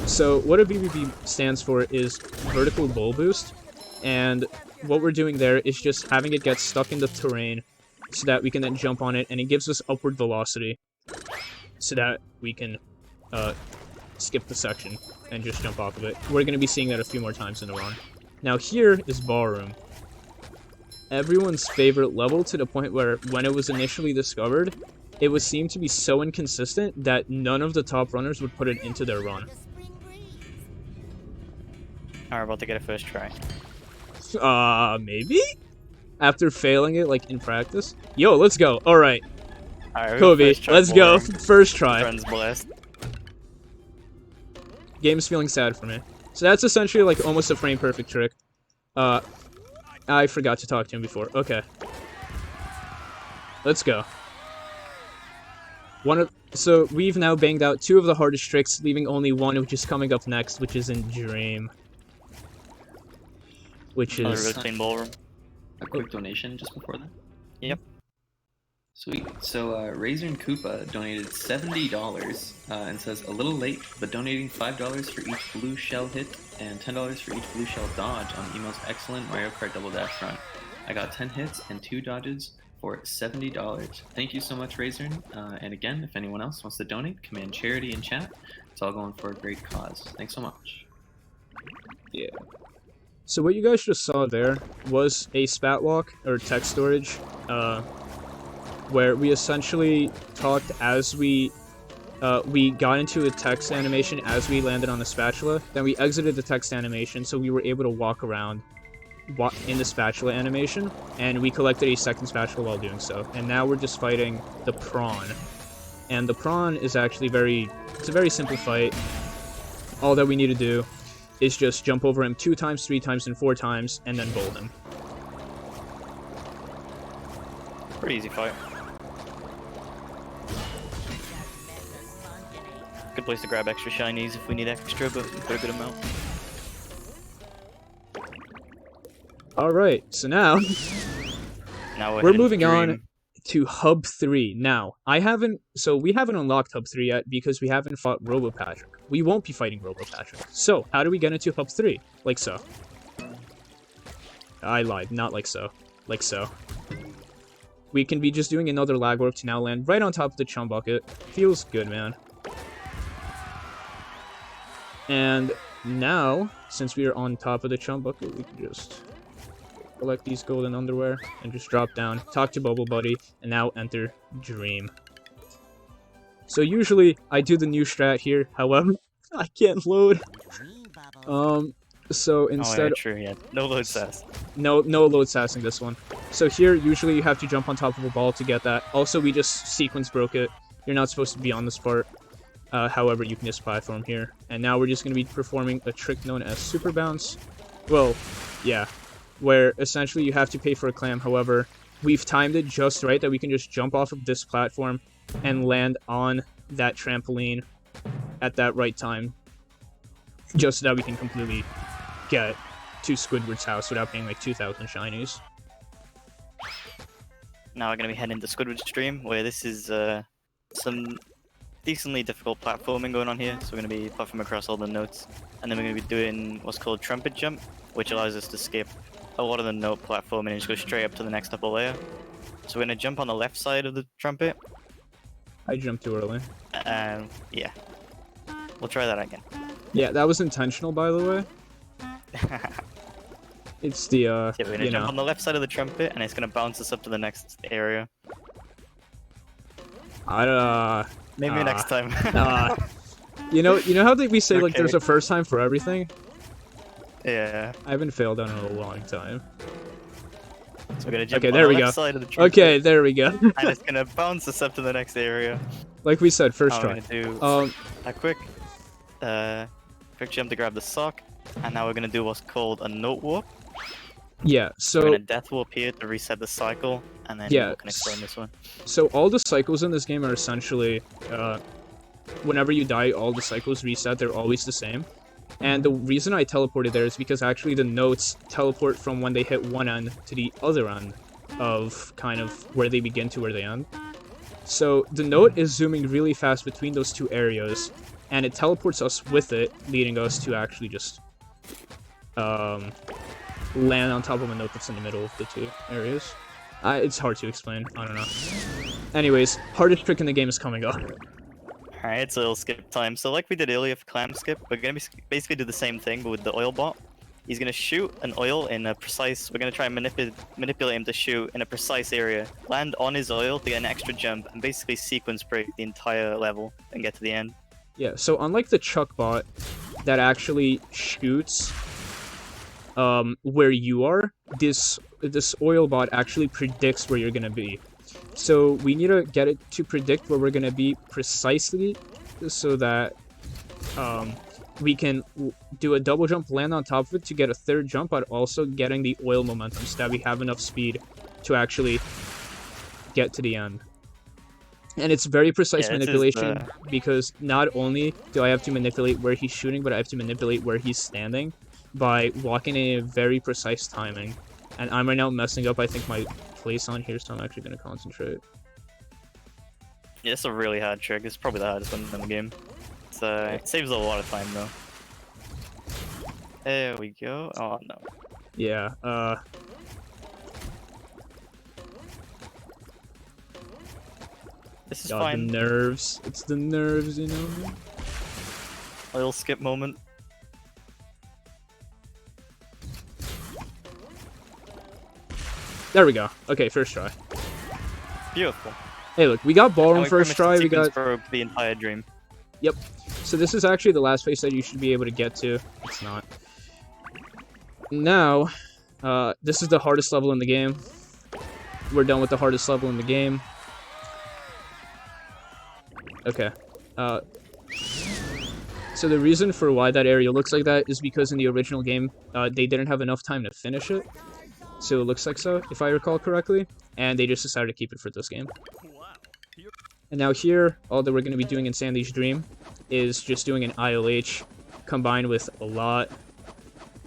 So what a VBB stands for is vertical bull boost, and what we're doing there is just having it get stuck in the terrain so that we can then jump on it, and it gives us upward velocity so that we can skip the section and just jump off of it. We're going to be seeing that a few more times in the run. Now here is Ballroom. Everyone's favorite level, to the point where when it was initially discovered, it would seem to be so inconsistent that none of the top runners would put it into their run. We're about to get a first try. Maybe? After failing it, like, in practice? Yo, let's go. Alright, Alright, Kobe, let's go. First try. Friends blessed. Game's feeling sad for me. So that's essentially, like, almost a frame-perfect trick. I forgot to talk to him before. Okay. Let's go. So we've now banged out 2 of the hardest tricks, leaving only 1, which is coming up next, which is in Dream. Which Another is... really clean ballroom. A quick donation just before that. Yep. Sweet. So Razor and Koopa donated $70 and says a little late, but donating $5 for each blue shell hit and $10 for each blue shell dodge on Emo's excellent Mario Kart Double Dash run. I got 10 hits and 2 dodges for $70. Thank you so much, Razor. And again, if anyone else wants to donate, command charity in chat. It's all going for a great cause. Thanks so much. Yeah. So what you guys just saw there was a spat walk, or text storage, where we essentially talked as we got into a text animation as we landed on the spatula, then we exited the text animation, so we were able to walk around in the spatula animation, and we collected a second spatula while doing so. And now we're just fighting the prawn. And the prawn is actually it's a very simple fight. All that we need to do is just jump over him 2 times, 3 times, and 4 times, and then bowl him. Pretty easy fight. Good place to grab extra shinies if we need extra, but we've got a good amount. Alright, so now Now we're heading moving to on Dream. to Hub 3. Now, we haven't unlocked Hub 3 yet because we haven't fought Robo-Patrick. We won't be fighting Robo-Patrick. So, how do we get into Hub 3? Like so. I lied, not like so. Like so. We can be just doing another lag warp to now land right on top of the chum bucket. Feels good, man. And now, since we are on top of the chum bucket, we can just collect these golden underwear and just drop down, talk to Bubble Buddy, and now enter Dream. So usually I do the new strat here, however, I can't load. So instead, oh, yeah, true, yeah. No load sass. no load sassing this one. So here, usually you have to jump on top of a ball to get that. Also, we just sequence broke it. You're not supposed to be on this part. However, you can just platform here. And now we're just going to be performing a trick known as Super Bounce. Well, yeah. Where essentially you have to pay for a clam. However, we've timed it just right that we can just jump off of this platform and land on that trampoline at that right time. Just so that we can completely get to Squidward's house without paying like 2,000 shinies. Now we're going to be heading to Squidward's Dream, where this is some decently difficult platforming going on here. So we're going to be platforming across all the notes. And then we're going to be doing what's called Trumpet Jump, which allows us to skip a lot of the note platforming and just go straight up to the next upper layer. So we're going to jump on the left side of the trumpet. I jumped too early. Yeah. We'll try that again. Yeah, that was intentional, by the way. It's the, Yeah, we're going to jump on the left side of the trumpet, and it's going to bounce us up to the next area. Maybe next time. You know how we say, like, Okay. there's a first time for everything? Yeah. I haven't failed on it in a long time. So we're going to jump Okay, on there the we left go. side of the trumpet. Okay, there we go. And it's going to bounce us up to the next area. Like we said, first Now try. we're going to do a quick jump to grab the sock. And now we're going to do what's called a note warp. Yeah, We're so going to death warp here to reset the cycle. And then Yeah, we can explain this one. so all the cycles in this game are essentially, whenever you die, all the cycles reset. They're always the same. And the reason I teleported there is because actually the notes teleport from when they hit one end to the other end of kind of where they begin to where they end. So the note is zooming really fast between those two areas, and it teleports us with it, leading us to actually just land on top of a note that's in the middle of the two areas. It's hard to explain. I don't know. Anyways, hardest trick in the game is coming up. Alright, so it'll skip time. So like we did earlier for clam skip, we're going to basically do the same thing, but with the oil bot. He's going to shoot an oil in a precise... We're going to try and manipulate him to shoot in a precise area, land on his oil to get an extra jump, and basically sequence break the entire level and get to the end. Yeah, so unlike the Chuck bot that actually shoots where you are, this oil bot actually predicts where you're going to be. So we need to get it to predict where we're going to be precisely so that we can do a double jump, land on top of it to get a third jump, but also getting the oil momentum so that we have enough speed to actually get to the end. And it's very precise manipulation because not only do I have to manipulate where he's shooting, but I have to manipulate where he's standing by walking in a very precise timing. And I'm right now messing up, I think, my place on here, so I'm actually going to concentrate. Yeah, it's a really hard trick. It's probably the hardest one in the game. It saves a lot of time, though. There we go. Oh, no. Yeah, This is God, fine. the nerves. It's the nerves, you know? A little skip moment. There we go. Okay, first try. Beautiful. Hey, look, we got ballroom And we first try. We got... broke the entire dream. Yep. So this is actually the last place that you should be able to get to. It's not. Now, this is the hardest level in the game. We're done with the hardest level in the game. Okay. So the reason for why that area looks like that is because in the original game, they didn't have enough time to finish it. So it looks like so, if I recall correctly. And they just decided to keep it for this game. And now here, all that we're going to be doing in Sandy's Dream is just doing an ILH combined with a lot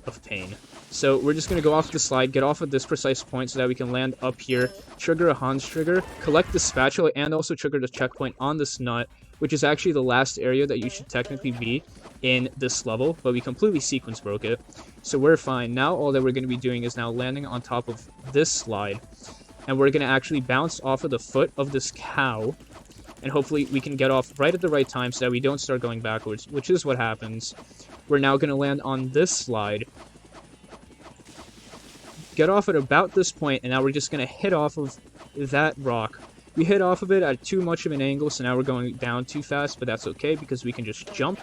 of pain. So we're just going to go off the slide, get off at this precise point so that we can land up here, trigger a Hans trigger, collect the spatula, and also trigger the checkpoint on this nut, which is actually the last area that you should technically be in this level, but we completely sequence broke it. So we're fine. Now all that we're going to be doing is now landing on top of this slide, and we're going to actually bounce off of the foot of this cow, and hopefully we can get off right at the right time so that we don't start going backwards, which is what happens. We're now going to land on this slide, get off at about this point, and now we're just going to hit off of that rock. We hit off of it at too much of an angle, so now we're going down too fast, but that's okay because we can just jump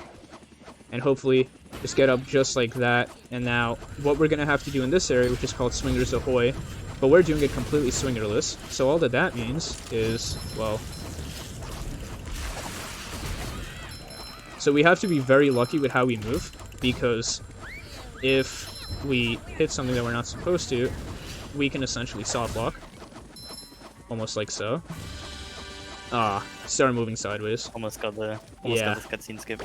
and hopefully just get up just like that. And now what we're going to have to do in this area, which is called Swingers Ahoy, but we're doing it completely swingerless. So all that means is, well, so we have to be very lucky with how we move, because if we hit something that we're not supposed to, we can essentially soft lock. Almost like so. Start moving sideways. Almost got the cutscene skip.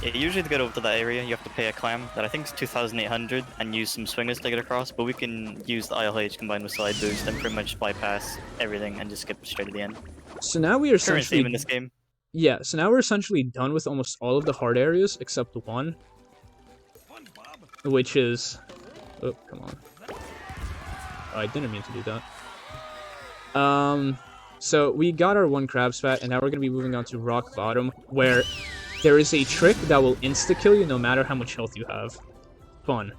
Yeah, usually to get over to that area, you have to pay a clam that I think is 2,800 and use some swingers to get across, but we can use the ILH combined with side boost and pretty much bypass everything and just skip straight to the end. So now we are Current essentially... theme in this game. Yeah, so now we're essentially done with almost all of the hard areas, except the one. Which is... Oh, come on. Oh, I didn't mean to do that. So we got our one crab spat, and now we're going to be moving on to rock bottom, where there is a trick that will insta-kill you no matter how much health you have. Fun.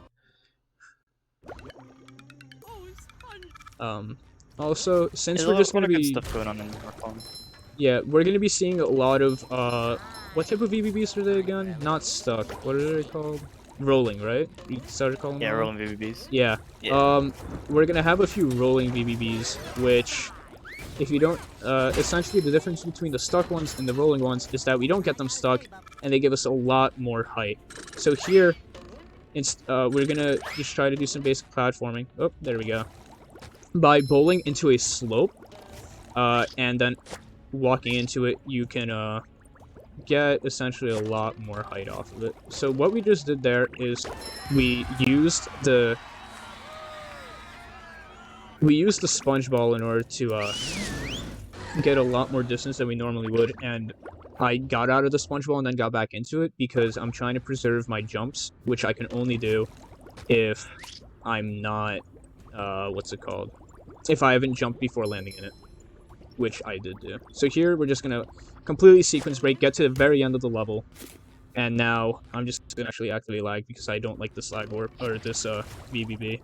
Also, since we're just going to be... stuff going on in rock bottom. Yeah, we're going to be seeing a lot of, what type of VBBs are they again? Not stuck. What are they called? Rolling, right? You started calling them? Yeah, rolling VBBs. Yeah. We're gonna have a few rolling VBBs, which, if you don't, essentially the difference between the stuck ones and the rolling ones is that we don't get them stuck, and they give us a lot more height. So here, we're gonna just try to do some basic platforming. Oh, there we go. By bowling into a slope, and then walking into it, you can, get essentially a lot more height off of it. So what we just did there is we used the sponge ball in order to get a lot more distance than we normally would, and I got out of the sponge ball and then got back into it because I'm trying to preserve my jumps, which I can only do if I'm not what's it called? If I haven't jumped before landing in it, which I did do. So here we're just gonna completely sequence break, get to the very end of the level, and now I'm just gonna actually activate lag because I don't like this lag warp, or this VBB.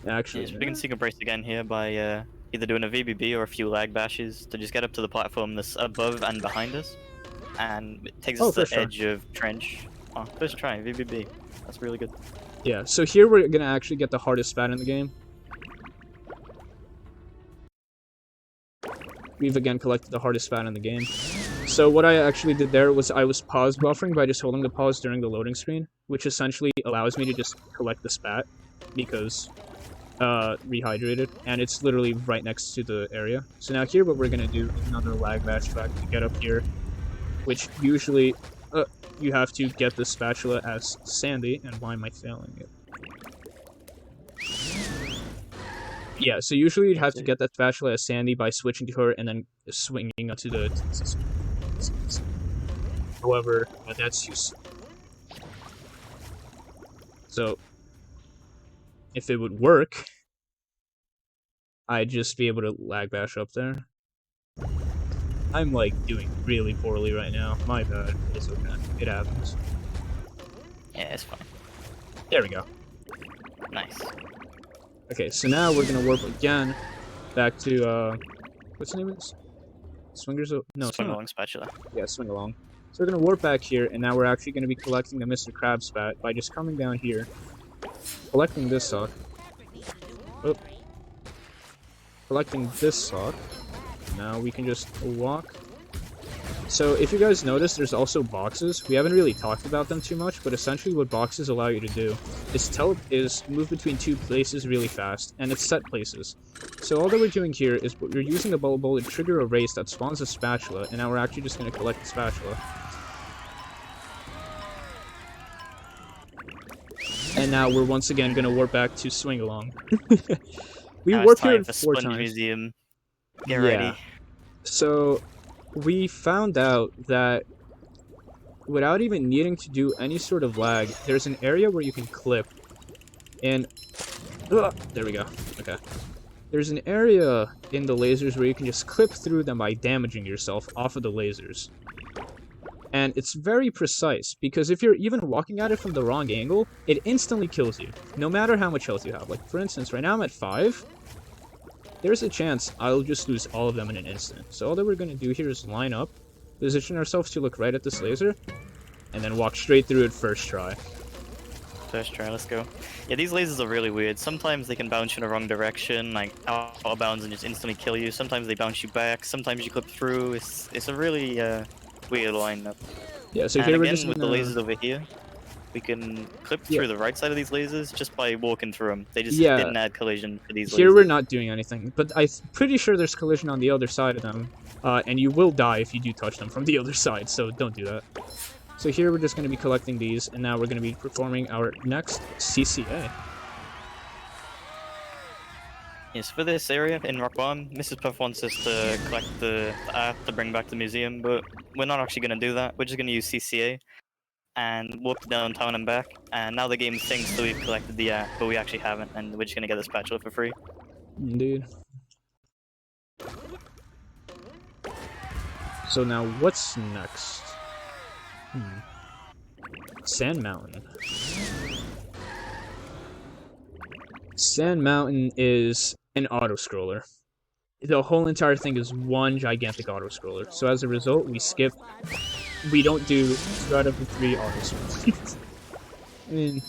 Actually, yeah, so we can sequence brace again here by either doing a VBB or a few lag bashes to just get up to the platform that's above and behind us, and it takes us to the edge of trench. Oh, first try VBB. That's really good. Yeah. So here we're gonna actually get the hardest spat in the game. We've again collected the hardest spat in the game. So what I actually did there was I was pause buffering by just holding the pause during the loading screen, which essentially allows me to just collect the spat because Rehydrated, and it's literally right next to the area. So now here what we're gonna do is another lag bash track to get up here, which usually you have to get the spatula as Sandy, and why am I failing it? Yeah, so usually you'd have to get that spatula as Sandy by switching to her and then swinging onto the... However, that's useful. So, if it would work, I'd just be able to lag bash up there. I'm, like, doing really poorly right now. My bad. It's okay. It happens. Yeah, it's fine. There we go. Nice. Okay, so now we're gonna warp again back to, what's the name of this? Swingers? No, swing along spatula. Yeah, swing along. So we're gonna warp back here, and now we're actually gonna be collecting the Mr. Crab spat by just coming down here, collecting this sock. Oh. Collecting this sock. Now we can just walk So if you guys notice, there's also boxes. We haven't really talked about them too much, but essentially what boxes allow you to do is move between two places really fast, and it's set places. So all that we're doing here is we're using the bubble bowl to trigger a race that spawns a spatula, and now we're actually just going to collect the spatula. And now we're once again going to warp back to Swing Along. We Now warped it's time here for 4 Sponge times. Museum. Get ready. So we found out that without even needing to do any sort of lag, there's an area where you can clip. And there we go. Okay. There's an area in the lasers where you can just clip through them by damaging yourself off of the lasers. And it's very precise, because if you're even walking at it from the wrong angle, it instantly kills you, no matter how much health you have. Like, for instance, right now I'm at 5. There's a chance I'll just lose all of them in an instant. So all that we're going to do here is line up, position ourselves to look right at this laser, and then walk straight through it first try. First try, let's go. Yeah, these lasers are really weird. Sometimes they can bounce you in the wrong direction, like out of bounds and just instantly kill you. Sometimes they bounce you back, sometimes you clip through. It's a really weird lineup. Yeah, so And here we're again, just with gonna... the lasers over here, we can clip Yeah. through the right side of these lasers just by walking through them. They just Yeah. didn't add collision for these Here lasers. we're not doing anything, but I'm pretty sure there's collision on the other side of them, and you will die if you do touch them from the other side, so don't do that. So here we're just going to be collecting these, and now we're going to be performing our next CCA. Yes, for this area in Rock Bottom, Mrs. Puff wants us to collect the art to bring back to the museum, but we're not actually going to do that. We're just going to use CCA and walk downtown and back. And now the game thinks that we've collected the art, but we actually haven't, and we're just going to get the spatula for free. Indeed. So now what's next? Sand Mountain. Sand Mountain is an auto-scroller. The whole entire thing is one gigantic auto-scroller. So as a result, we skip. We don't do 2 out of the 3 auto-scrollers. I mean,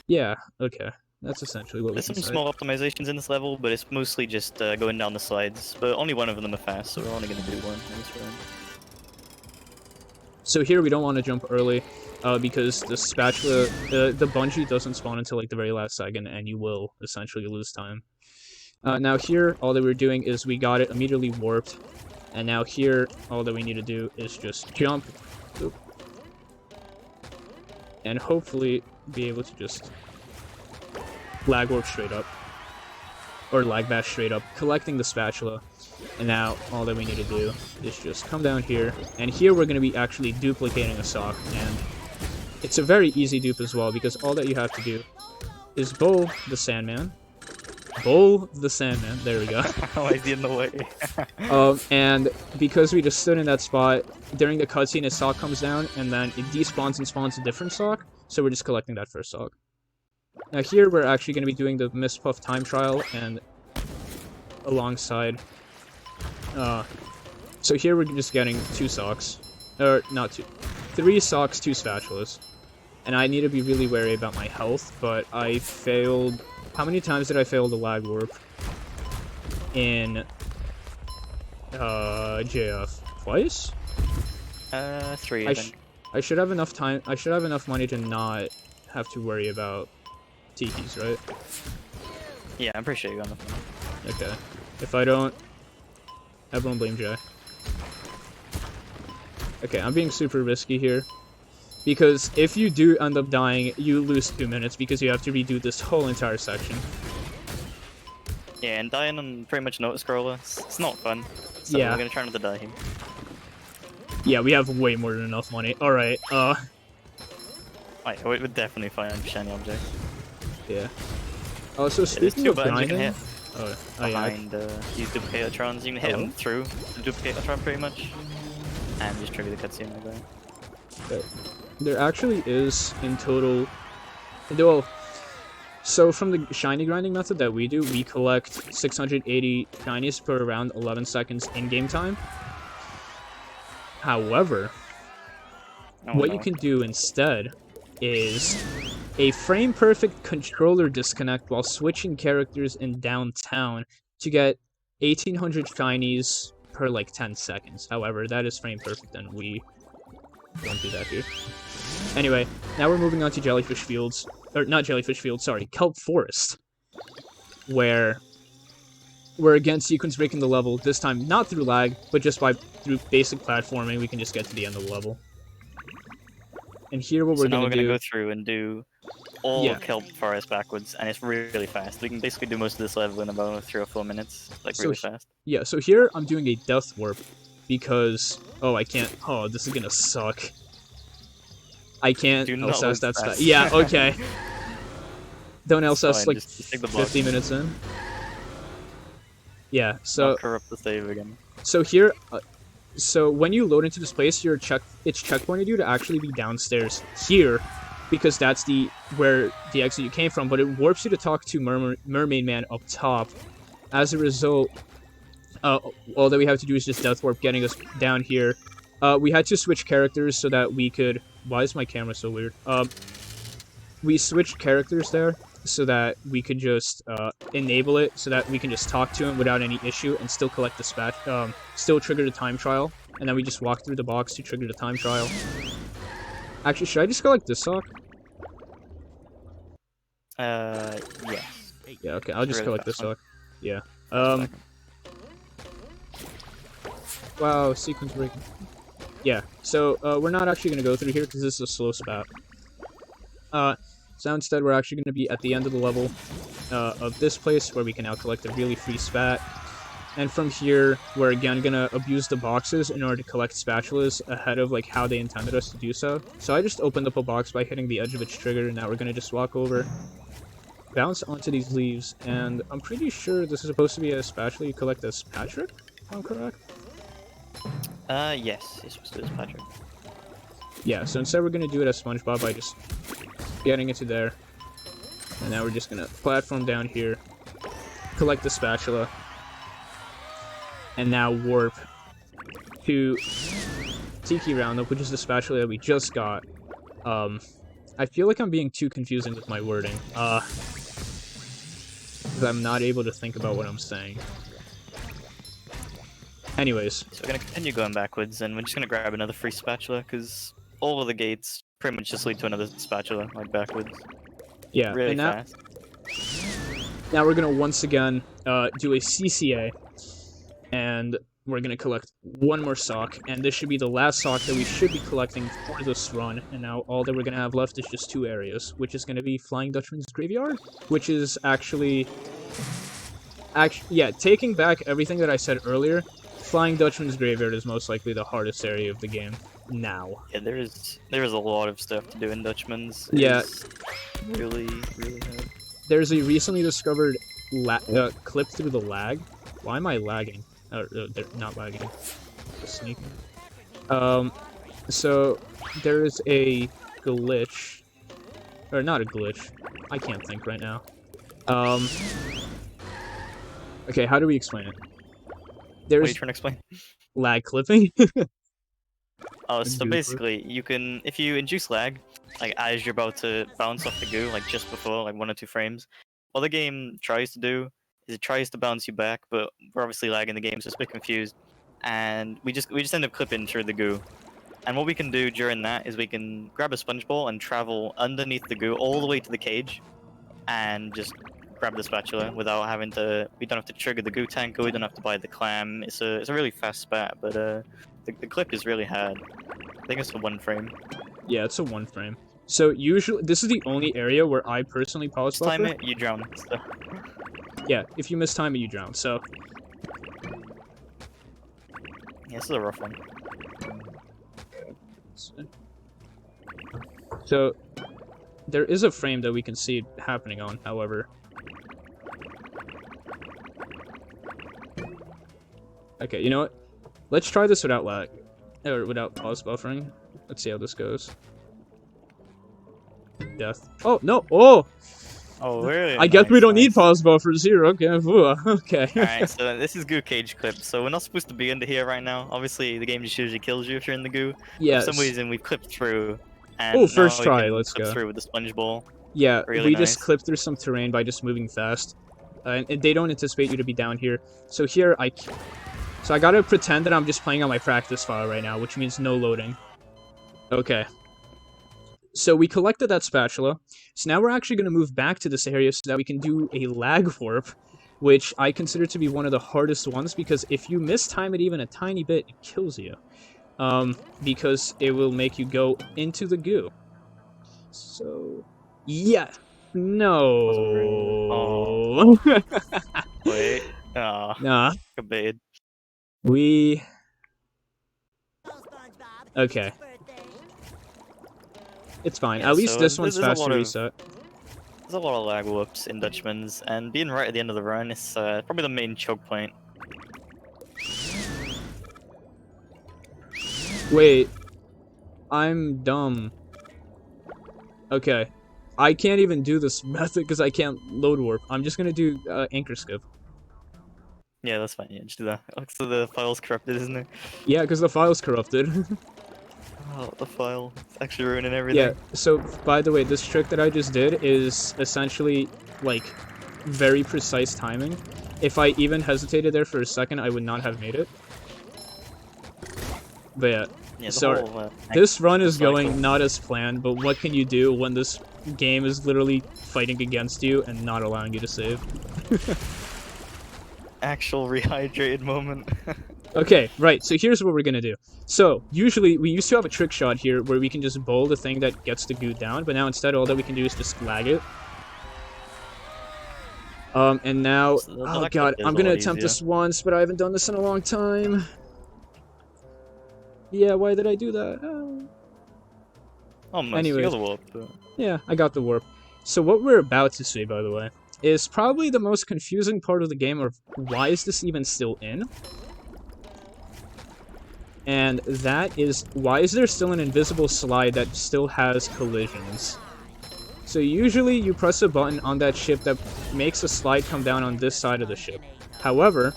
yeah, okay. That's essentially what we There's can some say. small optimizations in this level, but it's mostly just going down the slides. But only one of them are fast, so we're only going to do one in this round. So here we don't want to jump early, because the spatula, the bungee doesn't spawn until like the very last second, and you will essentially lose time. Now here, all that we're doing is we got it immediately warped, and now here, all that we need to do is just jump, and hopefully be able to just lag warp straight up, or lag bash straight up, collecting the spatula. And now, all that we need to do is just come down here, and here we're going to be actually duplicating a sock, and it's a very easy dupe as well, because all that you have to do is bowl the Sandman. Bowl the Sandman, there we go. Why is he in the way? And because we just stood in that spot, during the cutscene, a sock comes down, and then it despawns and spawns a different sock, so we're just collecting that first sock. Now here, we're actually going to be doing the Miss Puff time trial, and alongside... so here we're just getting 2 socks, or not 2, 3 socks, 2 spatulas, and I need to be really wary about my health, but I failed, how many times did I fail the lag warp in, JF? Twice? 3, I think. I should have enough time, I should have enough money to not have to worry about tikis, right? Yeah, I'm pretty sure you got enough money. Okay. If I don't, everyone blame Jay. Okay, I'm being super risky here. Because if you do end up dying, you lose 2 minutes because you have to redo this whole entire section. Yeah, and dying on pretty much no scroller, it's not fun. So Yeah. we're gonna try not to die here. Yeah, we have way more than enough money. Alright, Right, we're definitely fine on shiny object. yeah. Oh, so There's speaking 2 of buttons you can grinding... hit Oh, yeah. behind these duplicatrons. You can hit Hello? them through the duplicatron pretty much, and just trigger the cutscene like that. Okay. There actually is, in total... Well, so from the shiny grinding method that we do, we collect 680 shinies per around 11 seconds in-game time. However, what you can do instead is a frame-perfect controller disconnect while switching characters in downtown to get 1800 shinies per like 10 seconds. However, that is frame perfect, and we don't do that here. Anyway, now we're moving on to jellyfish fields, or not jellyfish fields, sorry, kelp forest, where we're again sequence breaking the level, this time not through lag, but just through basic platforming, we can just get to the end of the level. And here what we're now going to we're do... go through and do all of kelp forest backwards, and it's really fast. We can basically do most of this level in about 3 or 4 minutes, like really fast. Yeah, so here I'm doing a death warp, because... Oh, I can't... Oh, this is gonna suck. I can't LSS that fast. Yeah, okay. Don't LSS like 50 minutes in. Yeah, so... I'll corrupt the save again. So here... so when you load into this place, it's checkpointed you to actually be downstairs here, because that's where the exit you came from, but it warps you to talk to Mermaid Man up top. As a result, all that we have to do is just death warp getting us down here. We had to switch characters so that we could... Why is my camera so weird? We switched characters there so that we could just enable it so that we can just talk to him without any issue and still collect the still trigger the time trial. And then we just walk through the box to trigger the time trial. Actually, should I just collect this sock? Yeah. Yeah, okay, I'll just collect this sock. Yeah. Wow, sequence breaking. Yeah, so we're not actually going to go through here because this is a slow spat. So instead we're actually going to be at the end of the level of this place where we can now collect a really free spat. And from here, we're again going to abuse the boxes in order to collect spatulas ahead of like how they intended us to do so. So I just opened up a box by hitting the edge of its trigger, and now we're going to just walk over, bounce onto these leaves, and I'm pretty sure this is supposed to be a spatula you collect as Patrick, if I'm correct? Yes, it's supposed to be as Patrick. Yeah, so instead we're going to do it as Spongebob by just getting into there. And now we're just going to platform down here, collect the spatula, and now warp to Tiki Roundup, which is the spatula that we just got. I feel like I'm being too confusing with my wording, because I'm not able to think about what I'm saying. Anyways. So we're going to continue going backwards, and we're just going to grab another free spatula, because all of the gates pretty much just lead to another spatula, like backwards. Yeah, really and fast. Now we're going to once again do a CCA, and we're going to collect one more sock, and this should be the last sock that we should be collecting for this run, and now all that we're going to have left is just 2 areas, which is going to be Flying Dutchman's Graveyard, which is actually, yeah, taking back everything that I said earlier, Flying Dutchman's Graveyard is most likely the hardest area of the game now. Yeah, there is a lot of stuff to do in Dutchman's. Yeah. Really hard. There's a recently discovered clip through the lag. Why am I lagging? They're not lagging. Just sneaking. So there is a glitch, or not a glitch. I can't think right now. Okay, how do we explain it? There's What are you trying to explain? Lag clipping. Oh, so basically, you can, if you induce lag, like as you're about to bounce off the goo, like just before, like 1 or 2 frames, what the game tries to do is it tries to bounce you back, but we're obviously lagging the game, so it's a bit confused, and we just end up clipping through the goo. And what we can do during that is we can grab a sponge ball and travel underneath the goo all the way to the cage, and just grab the spatula without having to. We don't have to trigger the goo tank, or we don't have to buy the clam. It's a really fast spat, but the clip is really hard. I think it's a 1 frame. Yeah, it's a 1 frame. So usually, this is the only area where I personally pause buffer. Time it, you drown. So. Yeah, if you miss time it, you drown. So. Yeah, this is a rough one. So, there is a frame that we can see it happening on, however. Okay, you know what? Let's try this without lag, or without pause buffering. Let's see how this goes. Death. Oh, no! Oh! Oh, really? I guess we don't need pause buffers here. Okay, okay. Alright, so this is goo cage clip. So we're not supposed to be under here right now. Obviously, the game just usually kills you if you're in the goo. Yes. For some reason, we clipped through. And oh, first try. Let's go. Through with the sponge ball. Yeah, really we nice. just clipped through some terrain by just moving fast. And they don't anticipate you to be down here. So here, So I gotta pretend that I'm just playing on my practice file right now, which means no loading. Okay. So we collected that spatula. So now we're actually gonna move back to this area so that we can do a lag warp, which I consider to be one of the hardest ones because if you mistime it even a tiny bit, it kills you. Because it will make you go into the goo. So, yeah. No. Oh. Wait. Ah. Nah. Bad. We... Okay. It's fine. Yeah, At least so this one's there's a fast lot to of- reset. There's a lot of lag whoops in Dutchman's, and being right at the end of the run is probably the main choke point. Wait. I'm dumb. Okay. I can't even do this method because I can't load warp. I'm just gonna do anchor skip. Yeah, that's fine. Yeah, just do that. So the file's corrupted, isn't it? Yeah, because the file's corrupted. Oh, the file. It's actually ruining everything. Yeah, so, by the way, this trick that I just did is essentially, like, very precise timing. If I even hesitated there for a second, I would not have made it. But yeah, Yeah, the so whole, this run is cycle. going not as planned, but what can you do when this game is literally fighting against you and not allowing you to save? Actual rehydrated moment. Okay, right, so here's what we're gonna do. So, usually, we used to have a trick shot here where we can just bowl the thing that gets the goo down, but now instead all that we can do is just lag it. And now... So the Oh lag god, is I'm a gonna lot attempt easier. this once, but I haven't done this in a long time. Yeah, why did I do that? Oh. Almost. Anyways. You got the warp. But... Yeah, I got the warp. So what we're about to see, by the way, is probably the most confusing part of the game of why is this even still in? And that is, why is there still an invisible slide that still has collisions? So usually you press a button on that ship that makes a slide come down on this side of the ship. However,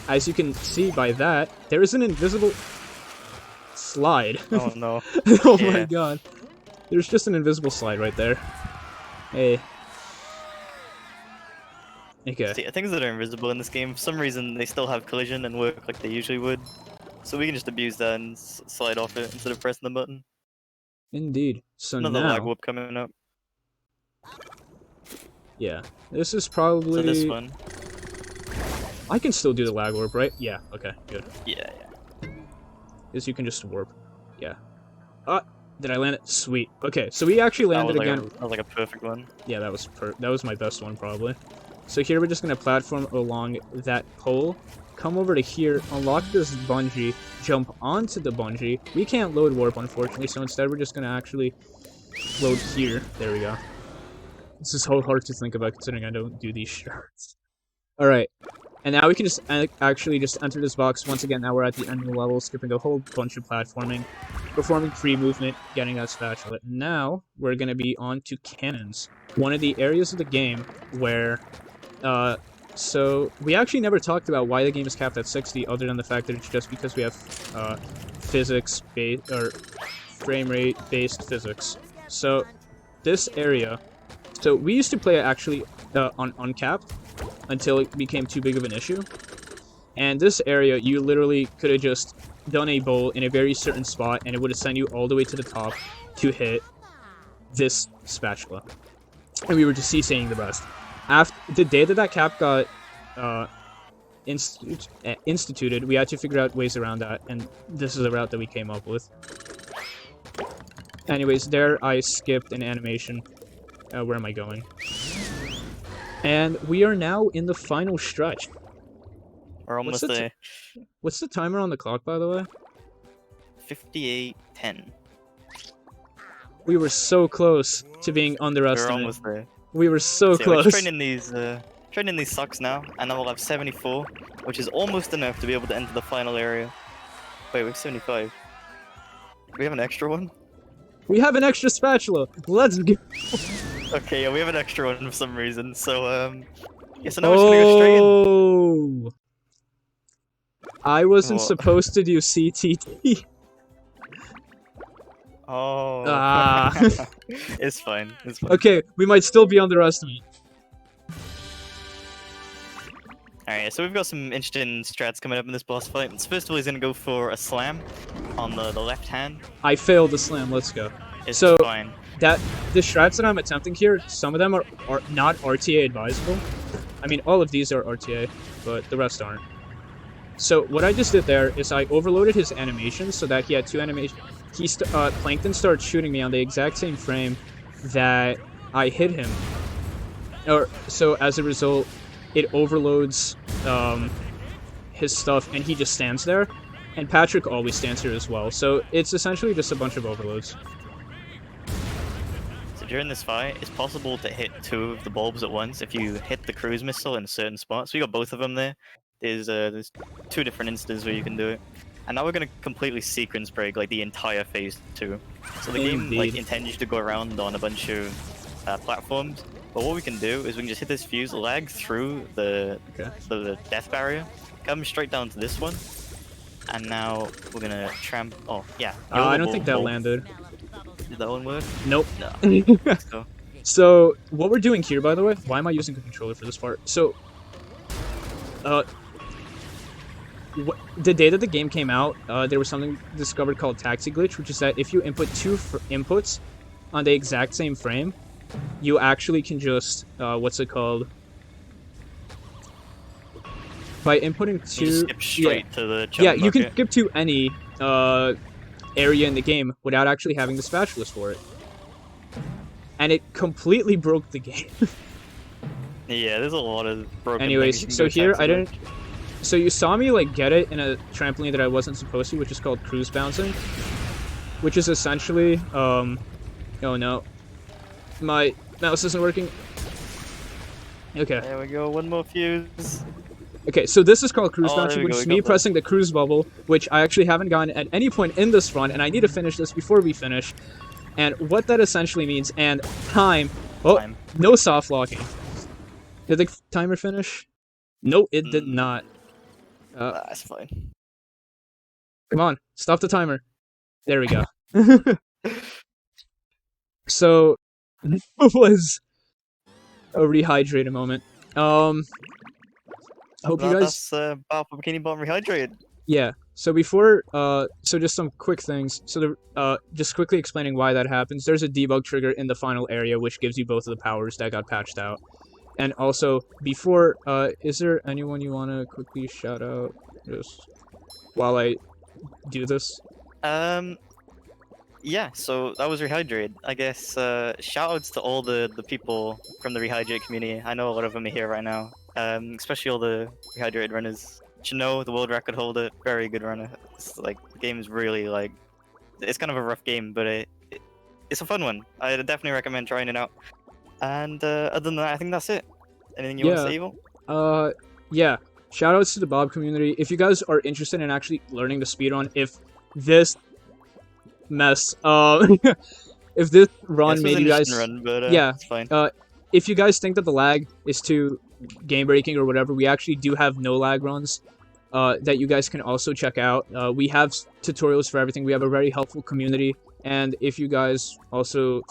as you can see by that, there is an invisible slide. Oh no. Oh my Yeah. god. There's just an invisible slide right there. Hey. Okay. See, things that are invisible in this game, for some reason, they still have collision and work like they usually would. So we can just abuse that and slide off it instead of pressing the button. Indeed. So Another lag now, whoop coming up. yeah. This is probably... So this one. I can still do the lag warp, right? Yeah, okay, good. Yeah. Because you can just warp. Yeah. Did I land it? Sweet. Okay, so we actually landed again. That was like a perfect one. Yeah, that was my best one, probably. So here we're just gonna platform along that pole, come over to here, unlock this bungee, jump onto the bungee. We can't load warp, unfortunately, so instead we're just gonna actually load here. There we go. This is so hard to think about considering I don't do these shots. Alright. And now we can just actually just enter this box. Once again, now we're at the end of the level, skipping a whole bunch of platforming, performing free movement, getting that spatula. Now, we're going to be on to cannons. One of the areas of the game where... so, we actually never talked about why the game is capped at 60, other than the fact that it's just because we have physics-based, or frame rate-based physics. So, this area... So, we used to play it actually on uncapped, until it became too big of an issue. And this area, you literally could have just done a bowl in a very certain spot, and it would have sent you all the way to the top to hit this spatula. And we were just CCing the rest. After the day that cap got instituted, we had to figure out ways around that, and this is a route that we came up with. Anyways, there I skipped an animation. Where am I going? And we are now in the final stretch. We're almost there. What's the timer on the clock, by the way? 58:10. We were so close to being We're underestimated. almost there. We were so So we're close. training these socks now, and then we'll have 74, which is almost enough to be able to enter the final area. Wait, we have 75. We have an extra one? We have an extra spatula. Let's go. Okay, yeah, we have an extra one for some reason. So yeah, so now we're just gonna go straight in. Oh, I wasn't What? supposed to do CTT. Oh. Ah. It's fine. It's fine. Okay, we might still be underestimated. Alright, so we've got some interesting strats coming up in this boss fight. First of all, he's gonna go for a slam on the left hand. I failed the slam. Let's go. It's So fine. the strats that I'm attempting here, some of them are not RTA advisable. I mean, all of these are RTA, but the rest aren't. So what I just did there is I overloaded his animations so that he had two animations. Plankton started shooting me on the exact same frame that I hit him. So as a result, it overloads his stuff, and he just stands there. And Patrick always stands here as well. So it's essentially just a bunch of overloads. So during this fight, it's possible to hit 2 of the bulbs at once if you hit the cruise missile in a certain spot. So we got both of them there. There's 2 different instances where you can do it. And now we're gonna completely sequence break like the entire phase 2. So the game like intends you to go around on a bunch of platforms. But what we can do is we can just hit this fuse, lag through the death barrier, come straight down to this one, and now we're gonna tramp. Oh yeah. I don't think that landed. Did that one work? Nope. No. Let's go. So what we're doing here, by the way, why am I using a controller for this part? So, the day that the game came out, there was something discovered called taxi glitch, which is that if you input 2 inputs on the exact same frame, you actually can just what's it called? By inputting 2, you skip straight to the jump yeah, you can bucket. skip to any area in the game without actually having the spatulas for it, and it completely broke the game. Yeah, there's a lot of broken. Anyways, so here I didn't. So you saw me like get it in a trampoline that I wasn't supposed to, which is called cruise bouncing, which is essentially oh no. My mouse isn't working. Okay. There we go, one more fuse. Okay, so this is called cruise Oh, bouncing, there we which go, is we me got pressing the cruise bubble, which I actually haven't gotten at any point in this run, and I need to finish this before we finish. And what that essentially means, and time. Oh, Time. no soft locking. Did the timer finish? No, it did not. That's fine. Come on, stop the timer. There we go. So, it was a rehydrated moment. Hope you guys. That's Battle for Bikini Bottom Rehydrated. Yeah. So before, so just some quick things. So just quickly explaining why that happens. There's a debug trigger in the final area which gives you both of the powers that got patched out. And also, before, is there anyone you want to quickly shout out just while I do this? Yeah, so that was Rehydrated. I guess, shoutouts to all the people from the Rehydrate community. I know a lot of them are here right now. Especially all the Rehydrated runners. Chino, the world record holder, very good runner. It's like, the game is really, like, it's kind of a rough game, but it's a fun one. I definitely recommend trying it out. And, other than that, I think that's it. Anything you want to say, Evil? Yeah. Shoutouts to the Bob community. If you guys are interested in actually learning the speedrun, if this mess, if this run made you guys, run, but, yeah, it's fine. If you guys think that the lag is too game breaking or whatever, we actually do have no lag runs that you guys can also check out. We have tutorials for everything. We have a very helpful community, and if you guys also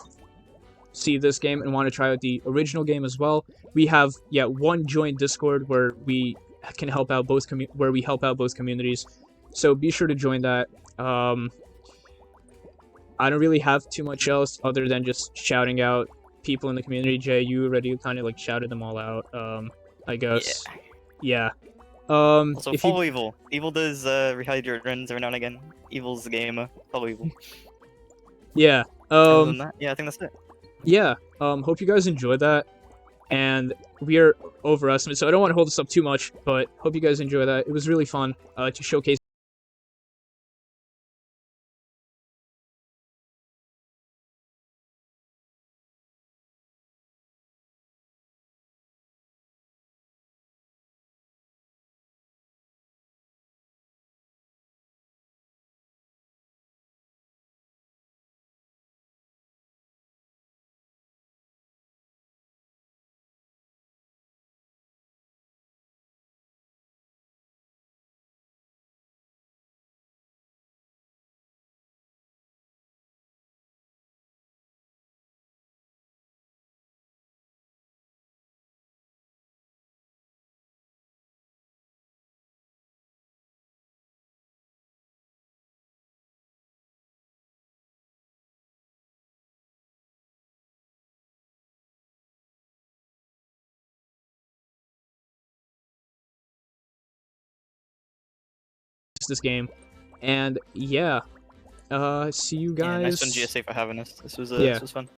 see this game and want to try out the original game as well, we have one joint Discord where we can help out both communities. So be sure to join that. I don't really have too much else other than just shouting out people in the community. Jay, you already kind of like shouted them all out. I guess. Yeah. Also, if follow Evil. Evil does Rehydrate runs every now and again. Evil's the gamer. Follow Evil. Yeah. Other than that, yeah, I think that's it. Yeah. Hope you guys enjoyed that. And we are overestimated, so I don't want to hold this up too much, but hope you guys enjoy that. It was really fun to showcase this game. And yeah, see you Yeah, guys. nice one, GSA, for having us. This was Yeah. this was fun.